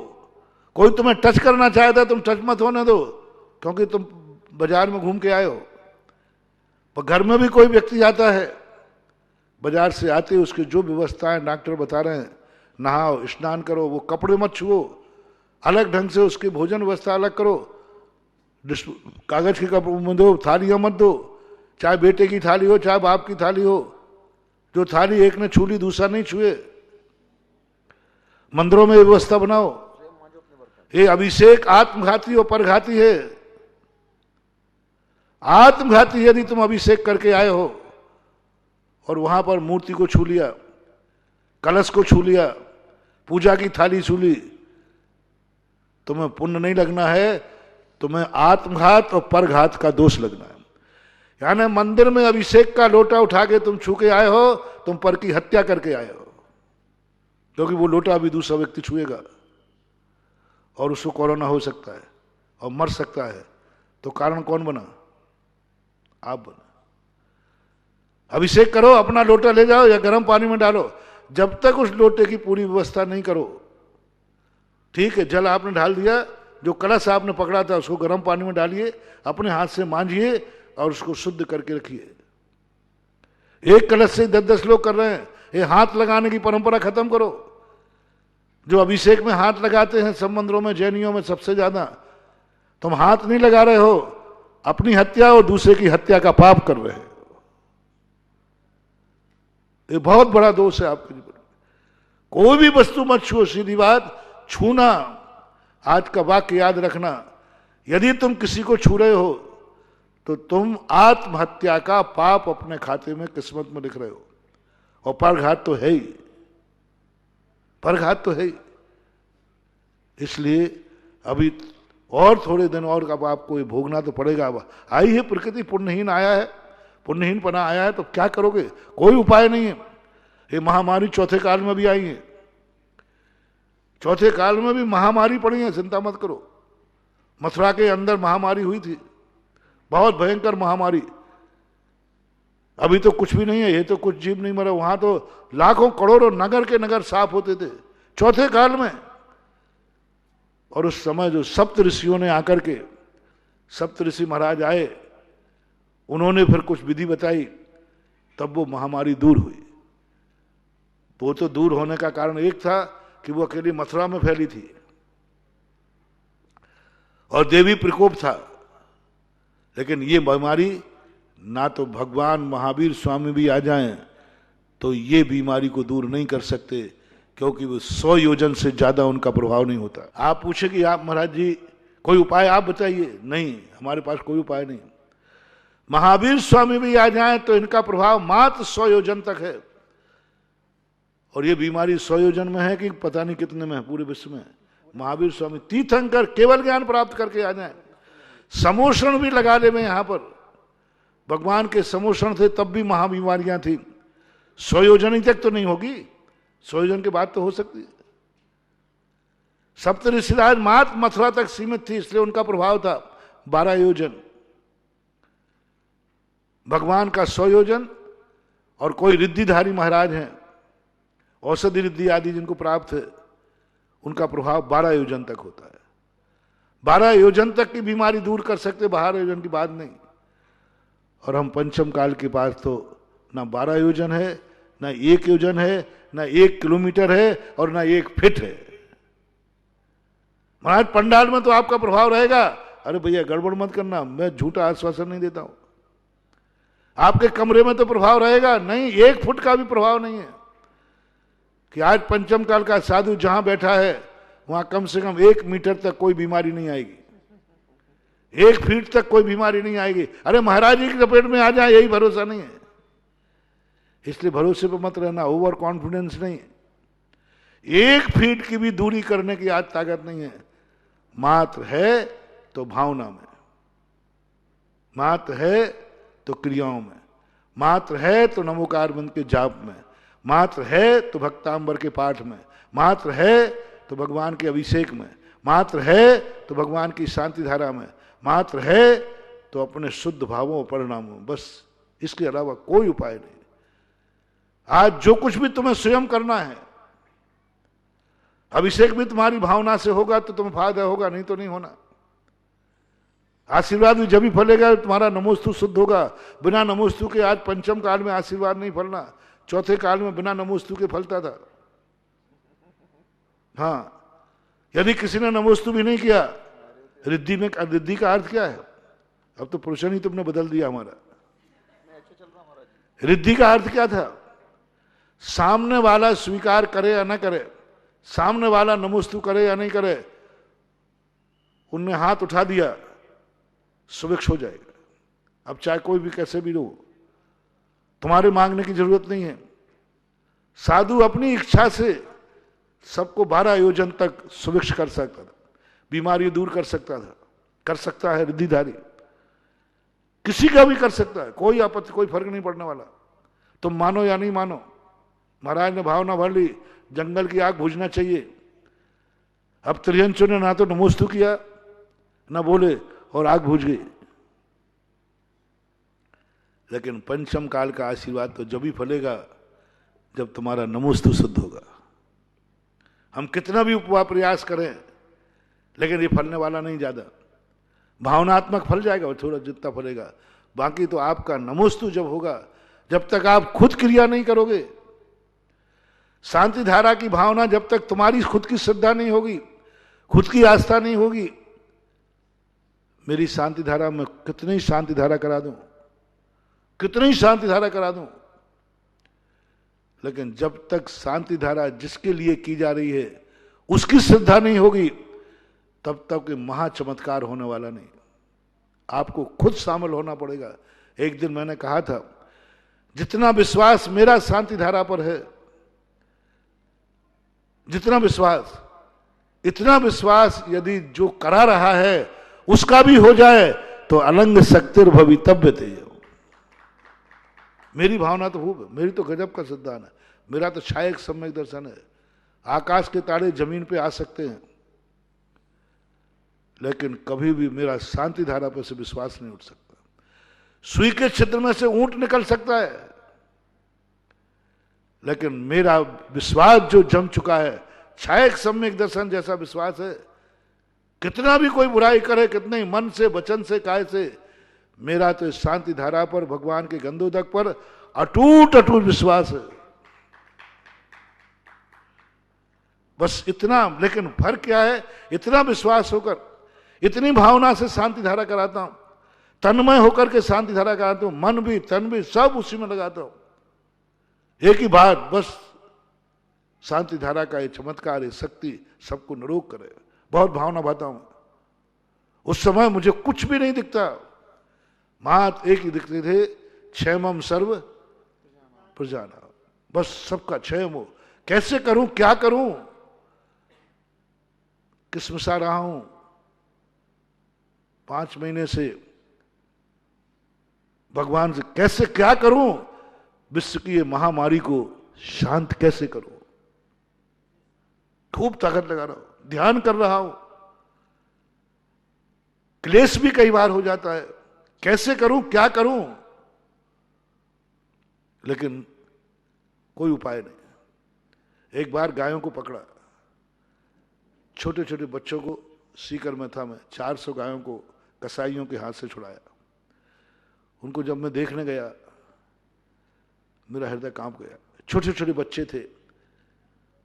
Speaker 1: कोई तुम्हें टच करना चाहता है, तुम टच मत होने दो, क्योंकि तुम बाजार में घूम के आए हो। पर घर में भी कोई व्यक्ति आता है, बाजार से आते उसकी जो व्यवस्थाएं डॉक्टर बता रहे हैं, नहाओ, स्नान करो, वो कपड़े मत छुओ, अलग ढंग से उसकी भोजन व्यवस्था अलग करो, कागज के कपड़े में दो, थालियां मत दो, चाहे बेटे की थाली हो चाहे बाप की थाली हो, जो थाली एक ने छू ली दूसरा नहीं छुए। मंदिरों में व्यवस्था बनाओ। ये अभिषेक आत्मघाती और परघाती है। आत्मघाती यदि तुम अभिषेक करके आए हो और वहां पर मूर्ति को छू लिया, कलश को छू लिया, पूजा की थाली छू ली, तुम्हें पुण्य नहीं लगना है, तुम्हें आत्मघात और परघात का दोष लगना है। यानी मंदिर में अभिषेक का लोटा उठा के तुम छू के आए हो, तुम पर की हत्या करके आए हो, क्योंकि वो लोटा भी दूसरा व्यक्ति छुएगा और उसको कोरोना हो सकता है और मर सकता है। तो कारण कौन बना? आप बना। अभिषेक करो, अपना लोटा ले जाओ या गर्म पानी में डालो। जब तक उस लोटे की पूरी व्यवस्था नहीं करो, ठीक है, जल आपने डाल दिया, जो कलश आपने पकड़ा था उसको गर्म पानी में डालिए, अपने हाथ से मांझिए और उसको शुद्ध करके रखिए। एक कलश से 10-10 लोग कर रहे हैं, ये हाथ लगाने की परंपरा खत्म करो। जो अभिषेक में हाथ लगाते हैं सब मंदिरों में, जैनियों में सबसे ज्यादा, तुम हाथ नहीं लगा रहे हो, अपनी हत्या और दूसरे की हत्या का पाप कर रहे हो। ये बहुत बड़ा दोष है आपके जीवन में। कोई भी वस्तु मत छुओ, सीधी बात, छूना। आज का वाक्य याद रखना, यदि तुम किसी को छू रहे हो तो तुम आत्महत्या का पाप अपने खाते में, किस्मत में लिख रहे हो। और परघात तो है ही, परघात तो है ही। इसलिए अभी और थोड़े दिन और अब आपको ये भोगना तो पड़ेगा। अब आई है प्रकृति, पुण्यहीन आया है, पुण्यहीन पना आया है, तो क्या करोगे? कोई उपाय नहीं है। ये महामारी चौथे काल में भी आई है, चौथे काल में भी महामारी पड़ी है, चिंता मत करो। मथुरा के अंदर महामारी हुई थी, बहुत भयंकर महामारी। अभी तो कुछ भी नहीं है, ये तो कुछ जीव नहीं मरे, वहां तो लाखों करोड़ों नगर के नगर साफ होते थे चौथे काल में। और उस समय जो सप्त ऋषियों ने आकर के, सप्त ऋषि महाराज आए, उन्होंने फिर कुछ विधि बताई, तब वो महामारी दूर हुई। वो तो दूर होने का कारण एक था कि वो अकेली मथुरा में फैली थी और देवी प्रकोप था। लेकिन ये बीमारी ना तो भगवान महावीर स्वामी भी आ जाएं तो ये बीमारी को दूर नहीं कर सकते, क्योंकि वो 100 योजन से ज्यादा उनका प्रभाव नहीं होता। आप पूछे कि आप महाराज जी कोई उपाय आप बताइए, नहीं, हमारे पास कोई उपाय नहीं। महावीर स्वामी भी आ जाएं तो इनका प्रभाव मात्र 100 योजन तक है। और ये बीमारी 100 योजन में है कि पता नहीं कितने में है पूरे विश्व में। महावीर स्वामी तीर्थंकर केवल ज्ञान प्राप्त करके आ जाएं। समोषण भी लगा ले में यहां पर, भगवान के समोषण थे तब भी महाबीमारियां थी। 100 योजन तक तो नहीं होगी, 100 योजन के बाद तो हो सकती है। सप्त ऋषिराज मात्र मथुरा तक सीमित थी, इसलिए उनका प्रभाव था 12 योजन। भगवान का 100 योजन। और कोई रिद्धिधारी महाराज हैं, औषधि रिद्धि आदि जिनको प्राप्त है, उनका प्रभाव 12 योजन तक होता है। 12 योजन तक की बीमारी दूर कर सकते, 12 योजन की बात नहीं। और हम पंचम काल के पास तो ना 12 योजन है, ना 1 योजन है, ना 1 किलोमीटर है, और ना 1 फीट है। महाराज पंडाल में तो आपका प्रभाव रहेगा। अरे भैया गड़बड़ मत करना, मैं झूठा आश्वासन नहीं देता हूं। आपके कमरे में तो प्रभाव रहेगा, नहीं 1 फुट का भी प्रभाव नहीं है। कि आज पंचम काल का साधु जहां बैठा है वहां कम से कम 1 मीटर तक कोई बीमारी नहीं आएगी, 1 फीट तक कोई बीमारी नहीं आएगी। अरे महाराज जी की लपेट में आ जाए, यही भरोसा नहीं है। इसलिए भरोसे पर मत रहना, ओवर कॉन्फिडेंस नहीं। 1 फीट की भी दूरी करने की आज ताकत नहीं है। मात्र है तो भावना में, मात्र है तो क्रियाओं में, मात्र है तो नमोकार मंत्र के जाप में, मात्र है तो भक्तांबर के पाठ में, मात्र है तो भगवान के अभिषेक में, मात्र है तो भगवान की शांति धारा में, मात्र है तो अपने शुद्ध भावों और परिणामों। बस इसके अलावा कोई उपाय नहीं। आज जो कुछ भी तुम्हें स्वयं करना है, अभिषेक भी तुम्हारी भावना से होगा तो तुम्हें फायदा होगा, नहीं तो नहीं होना। आशीर्वाद भी जब ही फलेगा तुम्हारा नमोस्तु शुद्ध होगा। बिना नमोस्तु के आज पंचम काल में आशीर्वाद नहीं फलना, चौथे काल में बिना नमोस्तु के फलता था। हाँ, यदि किसी ने नमोस्तु भी नहीं किया, रिद्धि में, रिद्धि का अर्थ क्या है? अब तो पुरुषन ही तुमने बदल दिया हमारा। रिद्धि का अर्थ क्या था? सामने वाला स्वीकार करे या न करे, सामने वाला नमोस्तु करे या नहीं करे, उनने हाथ उठा दिया, सुभिक्ष हो जाएगा। अब चाहे कोई भी कैसे भी हो, तुम्हारे मांगने की जरूरत नहीं है। साधु अपनी इच्छा से सबको 12 योजन तक सुभिक्ष कर सकता था, बीमारी दूर कर सकता था, कर सकता है रिद्धिधारी, किसी का भी कर सकता है, कोई आपत्ति, कोई फर्क नहीं पड़ने वाला। तुम मानो या नहीं मानो, महाराज ने भावना भर ली, जंगल की आग बुझना चाहिए। अब त्रियंचों ने ना तो नमोस्तु किया ना बोले, और आग बुझ गई। लेकिन पंचम काल का आशीर्वाद तो जब भी फलेगा जब तुम्हारा नमोस्तु शुद्ध होगा। हम कितना भी उपवा प्रयास करें, लेकिन ये फलने वाला नहीं ज्यादा, भावनात्मक फल जाएगा और थोड़ा जितना फलेगा। बाकी तो आपका नमोस्तु जब होगा, जब तक आप खुद क्रिया नहीं करोगे, शांति धारा की भावना जब तक तुम्हारी खुद की श्रद्धा नहीं होगी, खुद की आस्था नहीं होगी। मेरी शांति धारा में कितनी शांति धारा करा दूं, कितनी शांति धारा करा दूं, लेकिन जब तक शांति धारा जिसके लिए की जा रही है उसकी श्रद्धा नहीं होगी, तब तक ये महाचमत्कार होने वाला नहीं। आपको खुद शामिल होना पड़ेगा। एक दिन मैंने कहा था, जितना विश्वास मेरा शांति धारा पर है, जितना विश्वास, इतना विश्वास यदि जो करा रहा है उसका भी हो जाए तो अलंग शक्तिर भवितव्य थे। मेरी भावना तो खूब है, मेरी तो गजब का सिद्धांत है, मेरा तो छायक सम्यक दर्शन है। आकाश के तारे जमीन पे आ सकते हैं, लेकिन कभी भी मेरा शांति धारा पर से विश्वास नहीं उठ सकता। सुई के छिद्र में से ऊंट निकल सकता है, लेकिन मेरा विश्वास जो जम चुका है, छायक सम्यक दर्शन जैसा विश्वास है, कितना भी कोई बुराई करे, कितने ही मन से, वचन से, काय से, मेरा तो इस शांति धारा पर, भगवान के गंधोदक पर अटूट अटूट विश्वास है। बस इतना। लेकिन फर्क क्या है, इतना विश्वास होकर, इतनी भावना से शांति धारा कराता हूं, तन्मय होकर के शांति धारा कराता हूं, मन भी तन भी सब उसी में लगाता हूं। एक ही बात, बस शांति धारा का ये चमत्कार, ये शक्ति सबको निरोग करे। बहुत भावना भाता हूं। उस समय मुझे कुछ भी नहीं दिखता, मात्र एक ही दिखते थे, क्षेमम सर्व प्रजाना, बस सबका क्षेम हो। कैसे करूं, क्या करूं, किस्मसा रहा हूं 5 महीने से भगवान से, कैसे क्या करूं, विश्व की ये महामारी को शांत कैसे करूं। खूब ताकत लगा रहा हूं, ध्यान कर रहा हूं, क्लेश भी कई बार हो जाता है, कैसे करूं, क्या करूं, लेकिन कोई उपाय नहीं। एक बार गायों को पकड़ा, छोटे छोटे बच्चों को, सीकर में था मैं, 400 गायों को कसाईयों के हाथ से छुड़ाया। उनको जब मैं देखने गया, मेरा हृदय कांप गया। छोटे छोटे बच्चे थे,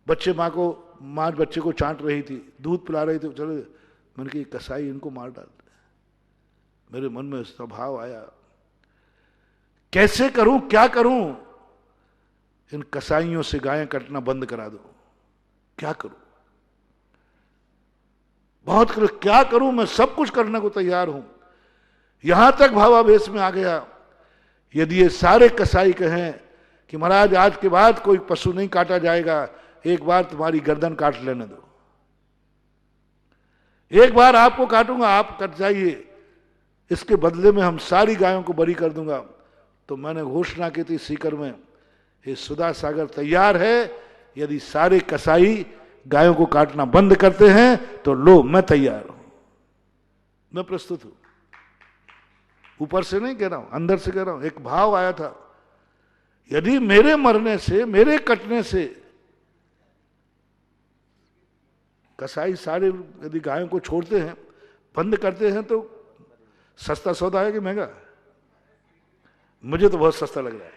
Speaker 1: बच्चे माँ बच्चे को चाट रही थी, दूध पिला रही थी। चलो, मैंने कहा कसाई इनको मार डालते। मेरे मन में स्वभाव आया, कैसे करूं, क्या करूं, इन कसाईयों से गायें कटना बंद करा दो। क्या करूं, बहुत क्या करूं, मैं सब कुछ करने को तैयार हूं। यहां तक भावावेश में आ गया, यदि ये सारे कसाई कहें कि महाराज आज के बाद कोई पशु नहीं काटा जाएगा, एक बार तुम्हारी गर्दन काट लेने दो, एक बार आपको काटूंगा, आप कट जाइए, इसके बदले में हम सारी गायों को बरी कर दूंगा। तो मैंने घोषणा की थी सीकर में, ये सुधा सागर तैयार है, यदि सारे कसाई गायों को काटना बंद करते हैं तो लो, मैं तैयार हूं, मैं प्रस्तुत हूं। ऊपर से नहीं कह रहा हूं, अंदर से कह रहा हूं। एक भाव आया था, यदि मेरे मरने से, मेरे कटने से कसाई सारे यदि गायों को छोड़ते हैं, बंद करते हैं, तो सस्ता सौदा है कि महंगा? मुझे तो बहुत सस्ता लग रहा है,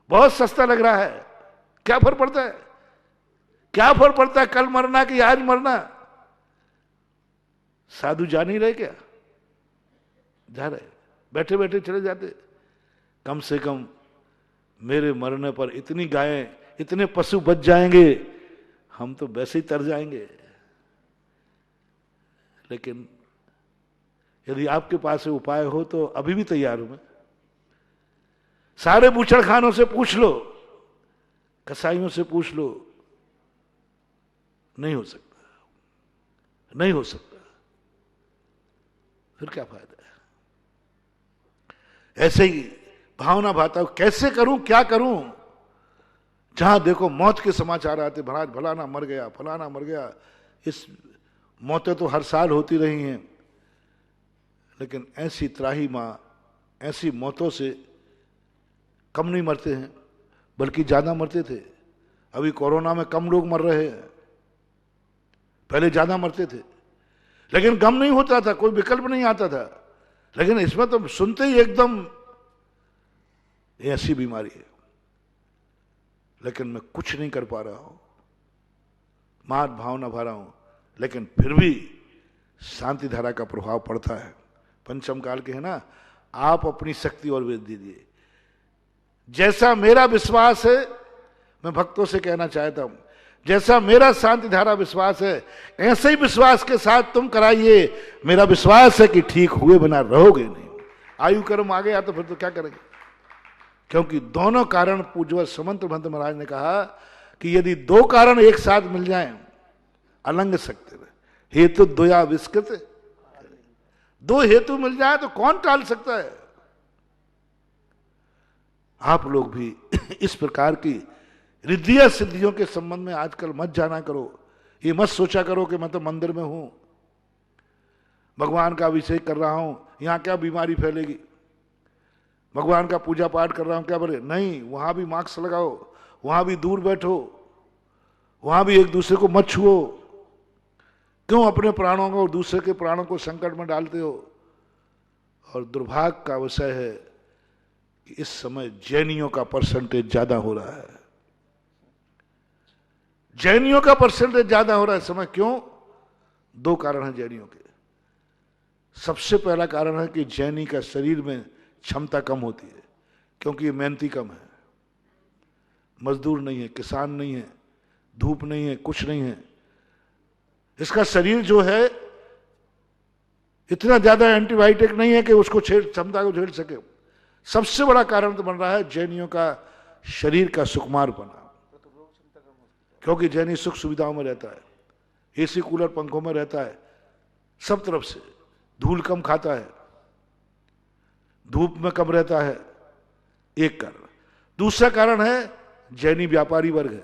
Speaker 1: बहुत सस्ता लग रहा है। क्या फर्क पड़ता है, क्या फर्क पड़ता है कल मरना कि आज मरना? साधु जा नहीं रहे क्या? जा रहे, बैठे बैठे चले जाते। कम से कम मेरे मरने पर इतनी गायें, इतने पशु बच जाएंगे, हम तो वैसे ही तर जाएंगे। लेकिन यदि आपके पास उपाय हो तो अभी भी तैयार हूं मैं। सारे बूचड़खानों से पूछ लो, कसाईयों से पूछ लो, नहीं हो सकता, नहीं हो सकता, फिर क्या फायदा है। ऐसे ही भावना भाता हूं, कैसे करूं, क्या करूं। जहां देखो मौत के समाचार आते, महाराज फलाना मर गया, फलाना मर गया। इस मौतें तो हर साल होती रही हैं, लेकिन ऐसी त्राही मां, ऐसी मौतों से कम नहीं मरते हैं, बल्कि ज्यादा मरते थे। अभी कोरोना में कम लोग मर रहे हैं, पहले ज्यादा मरते थे, लेकिन गम नहीं होता था, कोई विकल्प नहीं आता था। लेकिन इसमें तो सुनते ही एकदम ये ऐसी बीमारी है, लेकिन मैं कुछ नहीं कर पा रहा हूं, मात भावना भा रहा हूं, लेकिन फिर भी शांति धारा का प्रभाव पड़ता है। पंचम काल के है ना, आप अपनी शक्ति और वेद दीजिए। जैसा मेरा विश्वास है, मैं भक्तों से कहना चाहता हूं, जैसा मेरा शांति धारा विश्वास है, ऐसे ही विश्वास के साथ तुम कराइए। मेरा विश्वास है कि ठीक हुए बिना रहोगे नहीं। आयु कर्म आ गया तो फिर तो क्या करेंगे। क्योंकि दोनों कारण, पूज्य समंत भंत महाराज ने कहा कि यदि दो कारण एक साथ मिल जाएं, अलंग सकते रहे, हेतु द्वया विस्कृत, दो हेतु मिल जाए तो कौन टाल सकता है। आप लोग भी इस प्रकार की रिद्धिया सिद्धियों के संबंध में आजकल मत जाना करो। ये मत सोचा करो कि मैं तो मंदिर में हूं, भगवान का अभिषेक कर रहा हूं, यहां क्या बीमारी फैलेगी, भगवान का पूजा पाठ कर रहा हूं क्या बोले। नहीं, वहां भी मास्क लगाओ, वहां भी दूर बैठो, वहां भी एक दूसरे को मत छुओ। क्यों अपने प्राणों को और दूसरे के प्राणों को संकट में डालते हो। और दुर्भाग्य का विषय है कि इस समय जैनियों का परसेंटेज ज्यादा हो रहा है, जैनियों का परसेंटेज ज्यादा हो रहा है। समय क्यों? दो कारण हैं जैनियों के। सबसे पहला कारण है कि जैनी का शरीर में क्षमता कम होती है, क्योंकि ये मेहनती कम है, मजदूर नहीं है, किसान नहीं है, धूप नहीं है, कुछ नहीं है। इसका शरीर जो है इतना ज्यादा एंटीबायोटिक नहीं है कि उसको क्षमता को झेल सके। सबसे बड़ा कारण तो बन रहा है जैनियों का शरीर का सुकुमारपना, क्योंकि जैनी सुख सुविधाओं में रहता है, एसी कूलर पंखों में रहता है, सब तरफ से धूल कम खाता है, धूप में कम रहता है। एक कारण। दूसरा कारण है जैनी व्यापारी वर्ग है,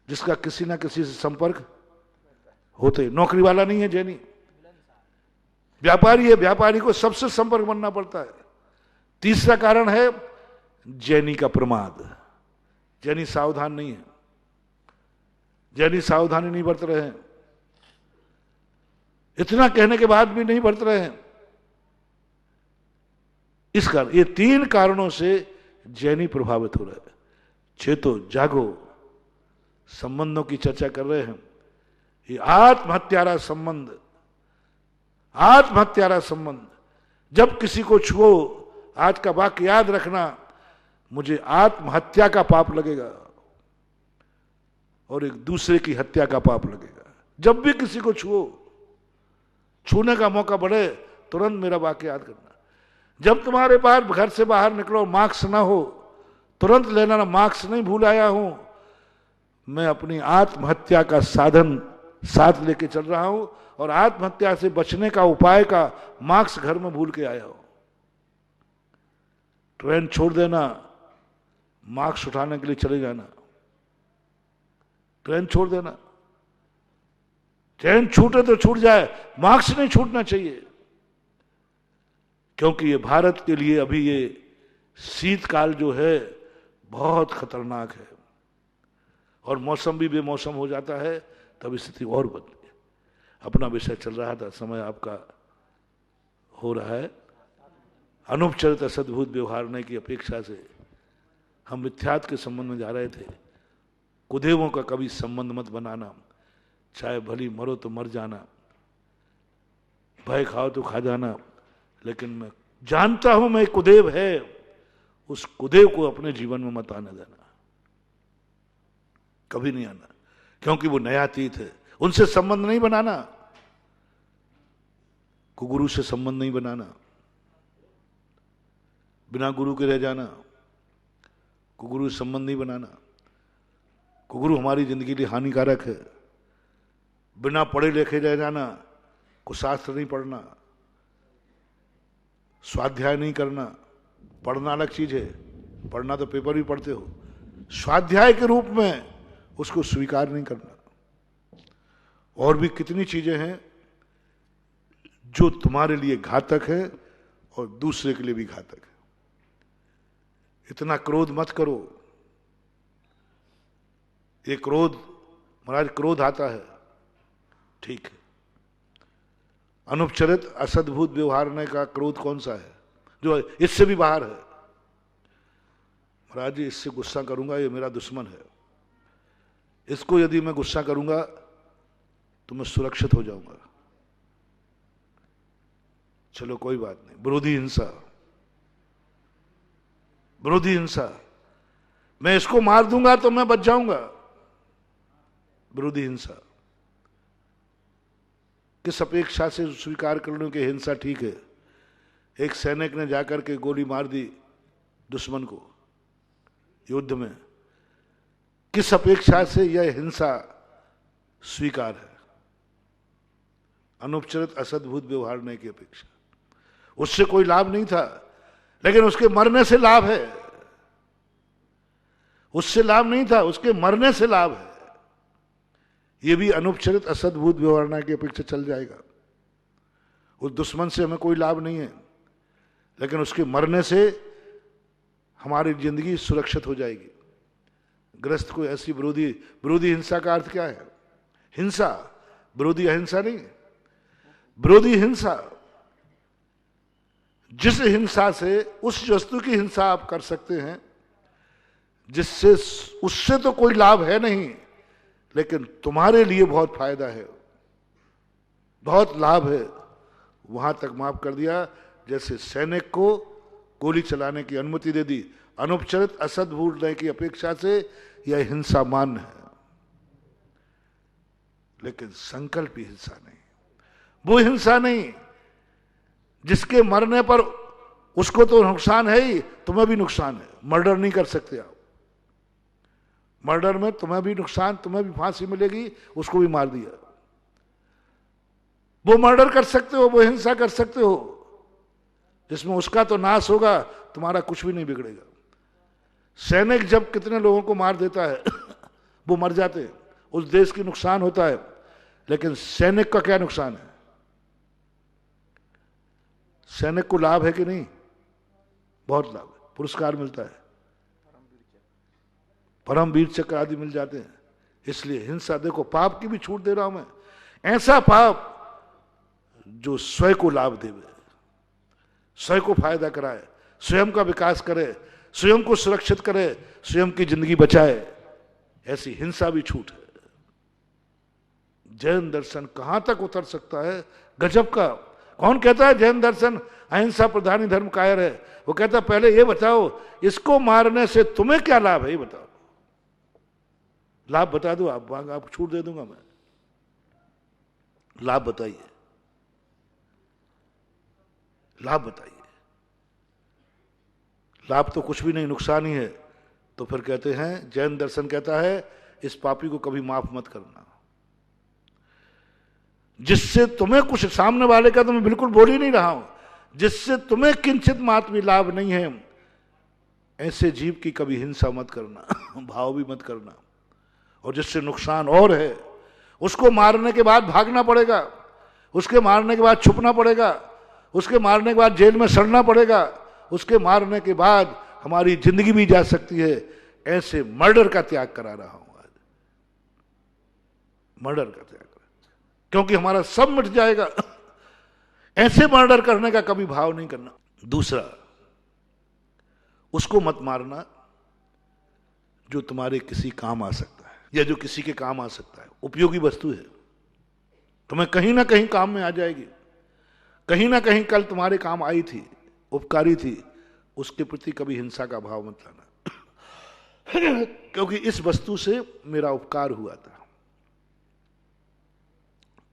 Speaker 1: जिसका किसी ना किसी से संपर्क होते, नौकरी वाला नहीं है जैनी, व्यापारी है, व्यापारी को सबसे संपर्क बनना पड़ता है। तीसरा कारण है जैनी का प्रमाद, जैनी सावधान नहीं है, जैनी सावधानी नहीं बरत रहे हैं, इतना कहने के बाद भी नहीं बरत रहे हैं। इस कारण, ये तीन कारणों से जैनी प्रभावित हो रहे हैं। चेतो जागो, संबंधों की चर्चा कर रहे हैं। ये आत्महत्यारा संबंध, आत्महत्यारा संबंध, जब किसी को छुओ, आज का वाक्य याद रखना, मुझे आत्महत्या का पाप लगेगा और एक दूसरे की हत्या का पाप लगेगा। जब भी किसी को छुओ, छूने का मौका बढ़े, तुरंत मेरा वाक्य याद करना। जब तुम्हारे पास घर से बाहर निकलो, मास्क ना हो, तुरंत लेना ना, मास्क नहीं भूल आया हूं, मैं अपनी आत्महत्या का साधन साथ लेके चल रहा हूं और आत्महत्या से बचने का उपाय का मास्क घर में भूल के आया हूं। ट्रेन छोड़ देना, मास्क उठाने के लिए चले जाना, ट्रेन छोड़ देना। ट्रेन छूटे तो छूट जाए, मास्क नहीं छूटना चाहिए, क्योंकि ये भारत के लिए अभी ये शीतकाल जो है बहुत खतरनाक है और मौसम भी बेमौसम हो जाता है, तब स्थिति और बदली। अपना विषय चल रहा था, समय आपका हो रहा है। अनुपचरित सद्भुत व्यवहारने की अपेक्षा से हम मिथ्यात्व के संबंध में जा रहे थे। कुदेवों का कभी संबंध मत बनाना, चाहे भली मरो तो मर जाना, भय खाओ तो खा जाना, लेकिन मैं जानता हूं मैं कुदेव है, उस कुदेव को अपने जीवन में मत आने देना। कभी नहीं आना, क्योंकि वो नयातीत है। उनसे संबंध नहीं बनाना, को गुरु से संबंध नहीं बनाना, बिना गुरु के रह जाना, को गुरु से संबंध नहीं बनाना। को गुरु हमारी जिंदगी के लिए हानिकारक है। बिना पढ़े लिखे रह जाना, को शास्त्र नहीं पढ़ना, स्वाध्याय नहीं करना। पढ़ना अलग चीज है, पढ़ना तो पेपर भी पढ़ते हो, स्वाध्याय के रूप में उसको स्वीकार नहीं करना। और भी कितनी चीजें हैं जो तुम्हारे लिए घातक है और दूसरे के लिए भी घातक है। इतना क्रोध मत करो। ये क्रोध, महाराज क्रोध आता है, ठीक है। अनुपचरित असद्भुत व्यवहार का क्रोध कौन सा है जो इससे भी बाहर है? महाराज जी इससे गुस्सा करूंगा, ये मेरा दुश्मन है, इसको यदि मैं गुस्सा करूंगा तो मैं सुरक्षित हो जाऊंगा। चलो कोई बात नहीं, विरोधी हिंसा, विरोधी हिंसा, मैं इसको मार दूंगा तो मैं बच जाऊंगा। विरोधी हिंसा किस अपेक्षा से स्वीकार कर लूं कि हिंसा ठीक है? एक सैनिक ने जाकर के गोली मार दी दुश्मन को युद्ध में, किस अपेक्षा से यह हिंसा स्वीकार है? अनुपचरित असद्भुत व्यवहार नहीं की अपेक्षा। उससे कोई लाभ नहीं था, लेकिन उसके मरने से लाभ है। उससे लाभ नहीं था, उसके मरने से लाभ है। यह भी अनुपचरित असद्भुत व्यवहार की अपेक्षा चल जाएगा। उस दुश्मन से हमें कोई लाभ नहीं है, लेकिन उसके मरने से हमारी जिंदगी सुरक्षित हो जाएगी। ग्रस्त को ऐसी विरोधी हिंसा का अर्थ क्या है? हिंसा, विरोधी अहिंसा नहीं, विरोधी हिंसा। जिस हिंसा से, उस वस्तु की हिंसा आप कर सकते हैं जिससे, उससे तो कोई लाभ है नहीं, लेकिन तुम्हारे लिए बहुत फायदा है, बहुत लाभ है, वहां तक माफ कर दिया। जैसे सैनिक को गोली चलाने की अनुमति दे दी, अनुपचरित असद्भुत की अपेक्षा से यह हिंसा मान्य है, लेकिन संकल्पी हिंसा नहीं। वो हिंसा नहीं जिसके मरने पर उसको तो नुकसान है ही, तुम्हें भी नुकसान है। मर्डर नहीं कर सकते आप, मर्डर में तुम्हें भी नुकसान, तुम्हें भी फांसी मिलेगी, उसको भी मार दिया। वो मर्डर कर सकते हो, वो हिंसा कर सकते हो जिसमें उसका तो नाश होगा, तुम्हारा कुछ भी नहीं बिगड़ेगा। सैनिक जब कितने लोगों को मार देता है वो मर जाते हैं, उस देश की नुकसान होता है, लेकिन सैनिक का क्या नुकसान है? सैनिक को लाभ है कि नहीं? बहुत लाभ है, पुरस्कार मिलता है, परमवीर चक्र आदि मिल जाते हैं। इसलिए हिंसा, देखो पाप की भी छूट दे रहा हूं मैं, ऐसा पाप जो स्वयं को लाभ देवे, स्वयं को फायदा कराए, स्वयं का विकास करे, स्वयं को सुरक्षित करे, स्वयं की जिंदगी बचाए, ऐसी हिंसा भी छूट है। जैन दर्शन कहां तक उतर सकता है, गजब का। कौन कहता है जैन दर्शन अहिंसा प्रधानी धर्म कायर है? वो कहता है पहले ये बताओ, इसको मारने से तुम्हें क्या लाभ है, ये बताओ। लाभ बता दो, आप छूट दे दूंगा मैं। लाभ बताइए, लाभ बताइए। लाभ तो कुछ भी नहीं, नुकसान ही है। तो फिर कहते हैं, जैन दर्शन कहता है इस पापी को कभी माफ मत करना, जिससे तुम्हें कुछ, सामने वाले का तो मैं बिल्कुल बोल ही नहीं रहा हूं, जिससे तुम्हें किंचित मात्र भी लाभ नहीं है, ऐसे जीव की कभी हिंसा मत करना भाव भी मत करना। और जिससे नुकसान और है, उसको मारने के बाद भागना पड़ेगा, उसके मारने के बाद छुपना पड़ेगा, उसके मारने के बाद जेल में सड़ना पड़ेगा, उसके मारने के बाद हमारी जिंदगी भी जा सकती है, ऐसे मर्डर का त्याग करा रहा हूं आज। मर्डर का त्याग, क्योंकि हमारा सब मिट जाएगा। ऐसे मर्डर करने का कभी भाव नहीं करना। दूसरा, उसको मत मारना जो तुम्हारे किसी काम आ सकता है, या जो किसी के काम आ सकता है, उपयोगी वस्तु है, तुम्हें कहीं ना कहीं काम में आ जाएगी, कहीं ना कहीं कल तुम्हारे काम आई थी, उपकारी थी, उसके प्रति कभी हिंसा का भाव मत लाना। क्योंकि इस वस्तु से मेरा उपकार हुआ था।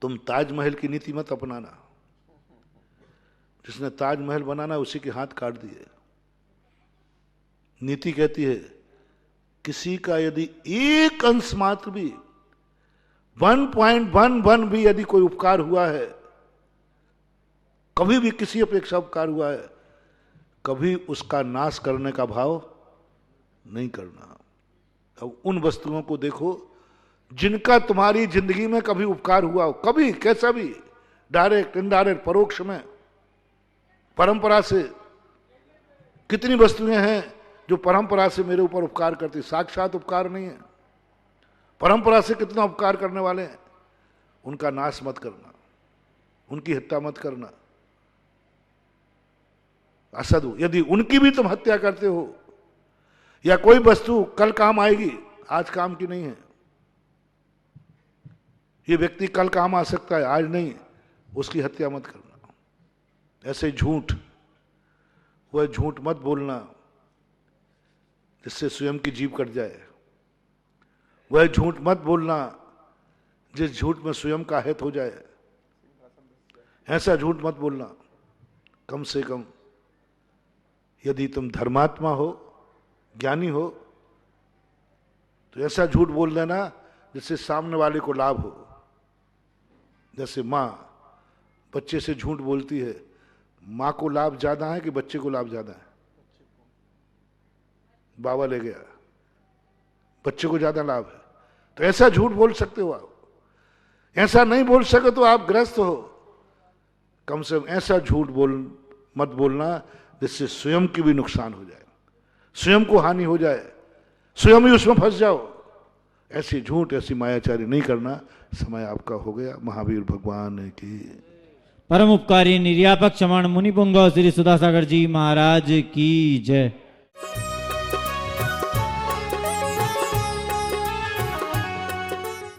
Speaker 1: तुम ताजमहल की नीति मत अपनाना, जिसने ताजमहल बनाना उसी के हाथ काट दिए। नीति कहती है किसी का यदि एक अंश मात्र भी 1.11 भी यदि कोई उपकार हुआ है, कभी भी किसी अपेक्षा उपकार हुआ है, कभी उसका नाश करने का भाव नहीं करना। अब उन वस्तुओं को देखो जिनका तुम्हारी जिंदगी में कभी उपकार हुआ हो, कभी कैसा भी, डायरेक्ट इनडायरेक्ट, परोक्ष में, परंपरा से। कितनी वस्तुएं हैं जो परंपरा से मेरे ऊपर उपकार करती, साक्षात उपकार नहीं है, परंपरा से कितना उपकार करने वाले हैं। उनका नाश मत करना, उनकी हत्या मत करना। असदु, यदि उनकी भी तुम हत्या करते हो, या कोई वस्तु कल काम आएगी, आज काम की नहीं है, ये व्यक्ति कल काम आ सकता है, आज नहीं, उसकी हत्या मत करना। ऐसे झूठ, वह झूठ मत बोलना जिससे स्वयं की जीभ कट जाए। वह झूठ मत बोलना जिस झूठ में स्वयं का हित हो जाए। ऐसा झूठ मत बोलना। कम से कम यदि तुम धर्मात्मा हो, ज्ञानी हो, तो ऐसा झूठ बोल देना जिससे सामने वाले को लाभ हो। जैसे माँ बच्चे से झूठ बोलती है, माँ को लाभ ज्यादा है कि बच्चे को लाभ ज्यादा है? बाबा ले गया, बच्चे को ज्यादा लाभ है। तो ऐसा झूठ बोल सकते हो आप। ऐसा नहीं बोल सके तो आप ग्रस्त हो। कम से कम ऐसा झूठ मत बोलना जिससे स्वयं की भी नुकसान हो जाए, स्वयं को हानि हो जाए, स्वयं ही उसमें फंस जाओ। ऐसी झूठ, ऐसी मायाचारी नहीं करना। समय आपका हो गया। महावीर भगवान की।
Speaker 3: परम उपकारी निर्यापक क्षमण मुनि पुंगव श्री सुधासागर जी महाराज की जय।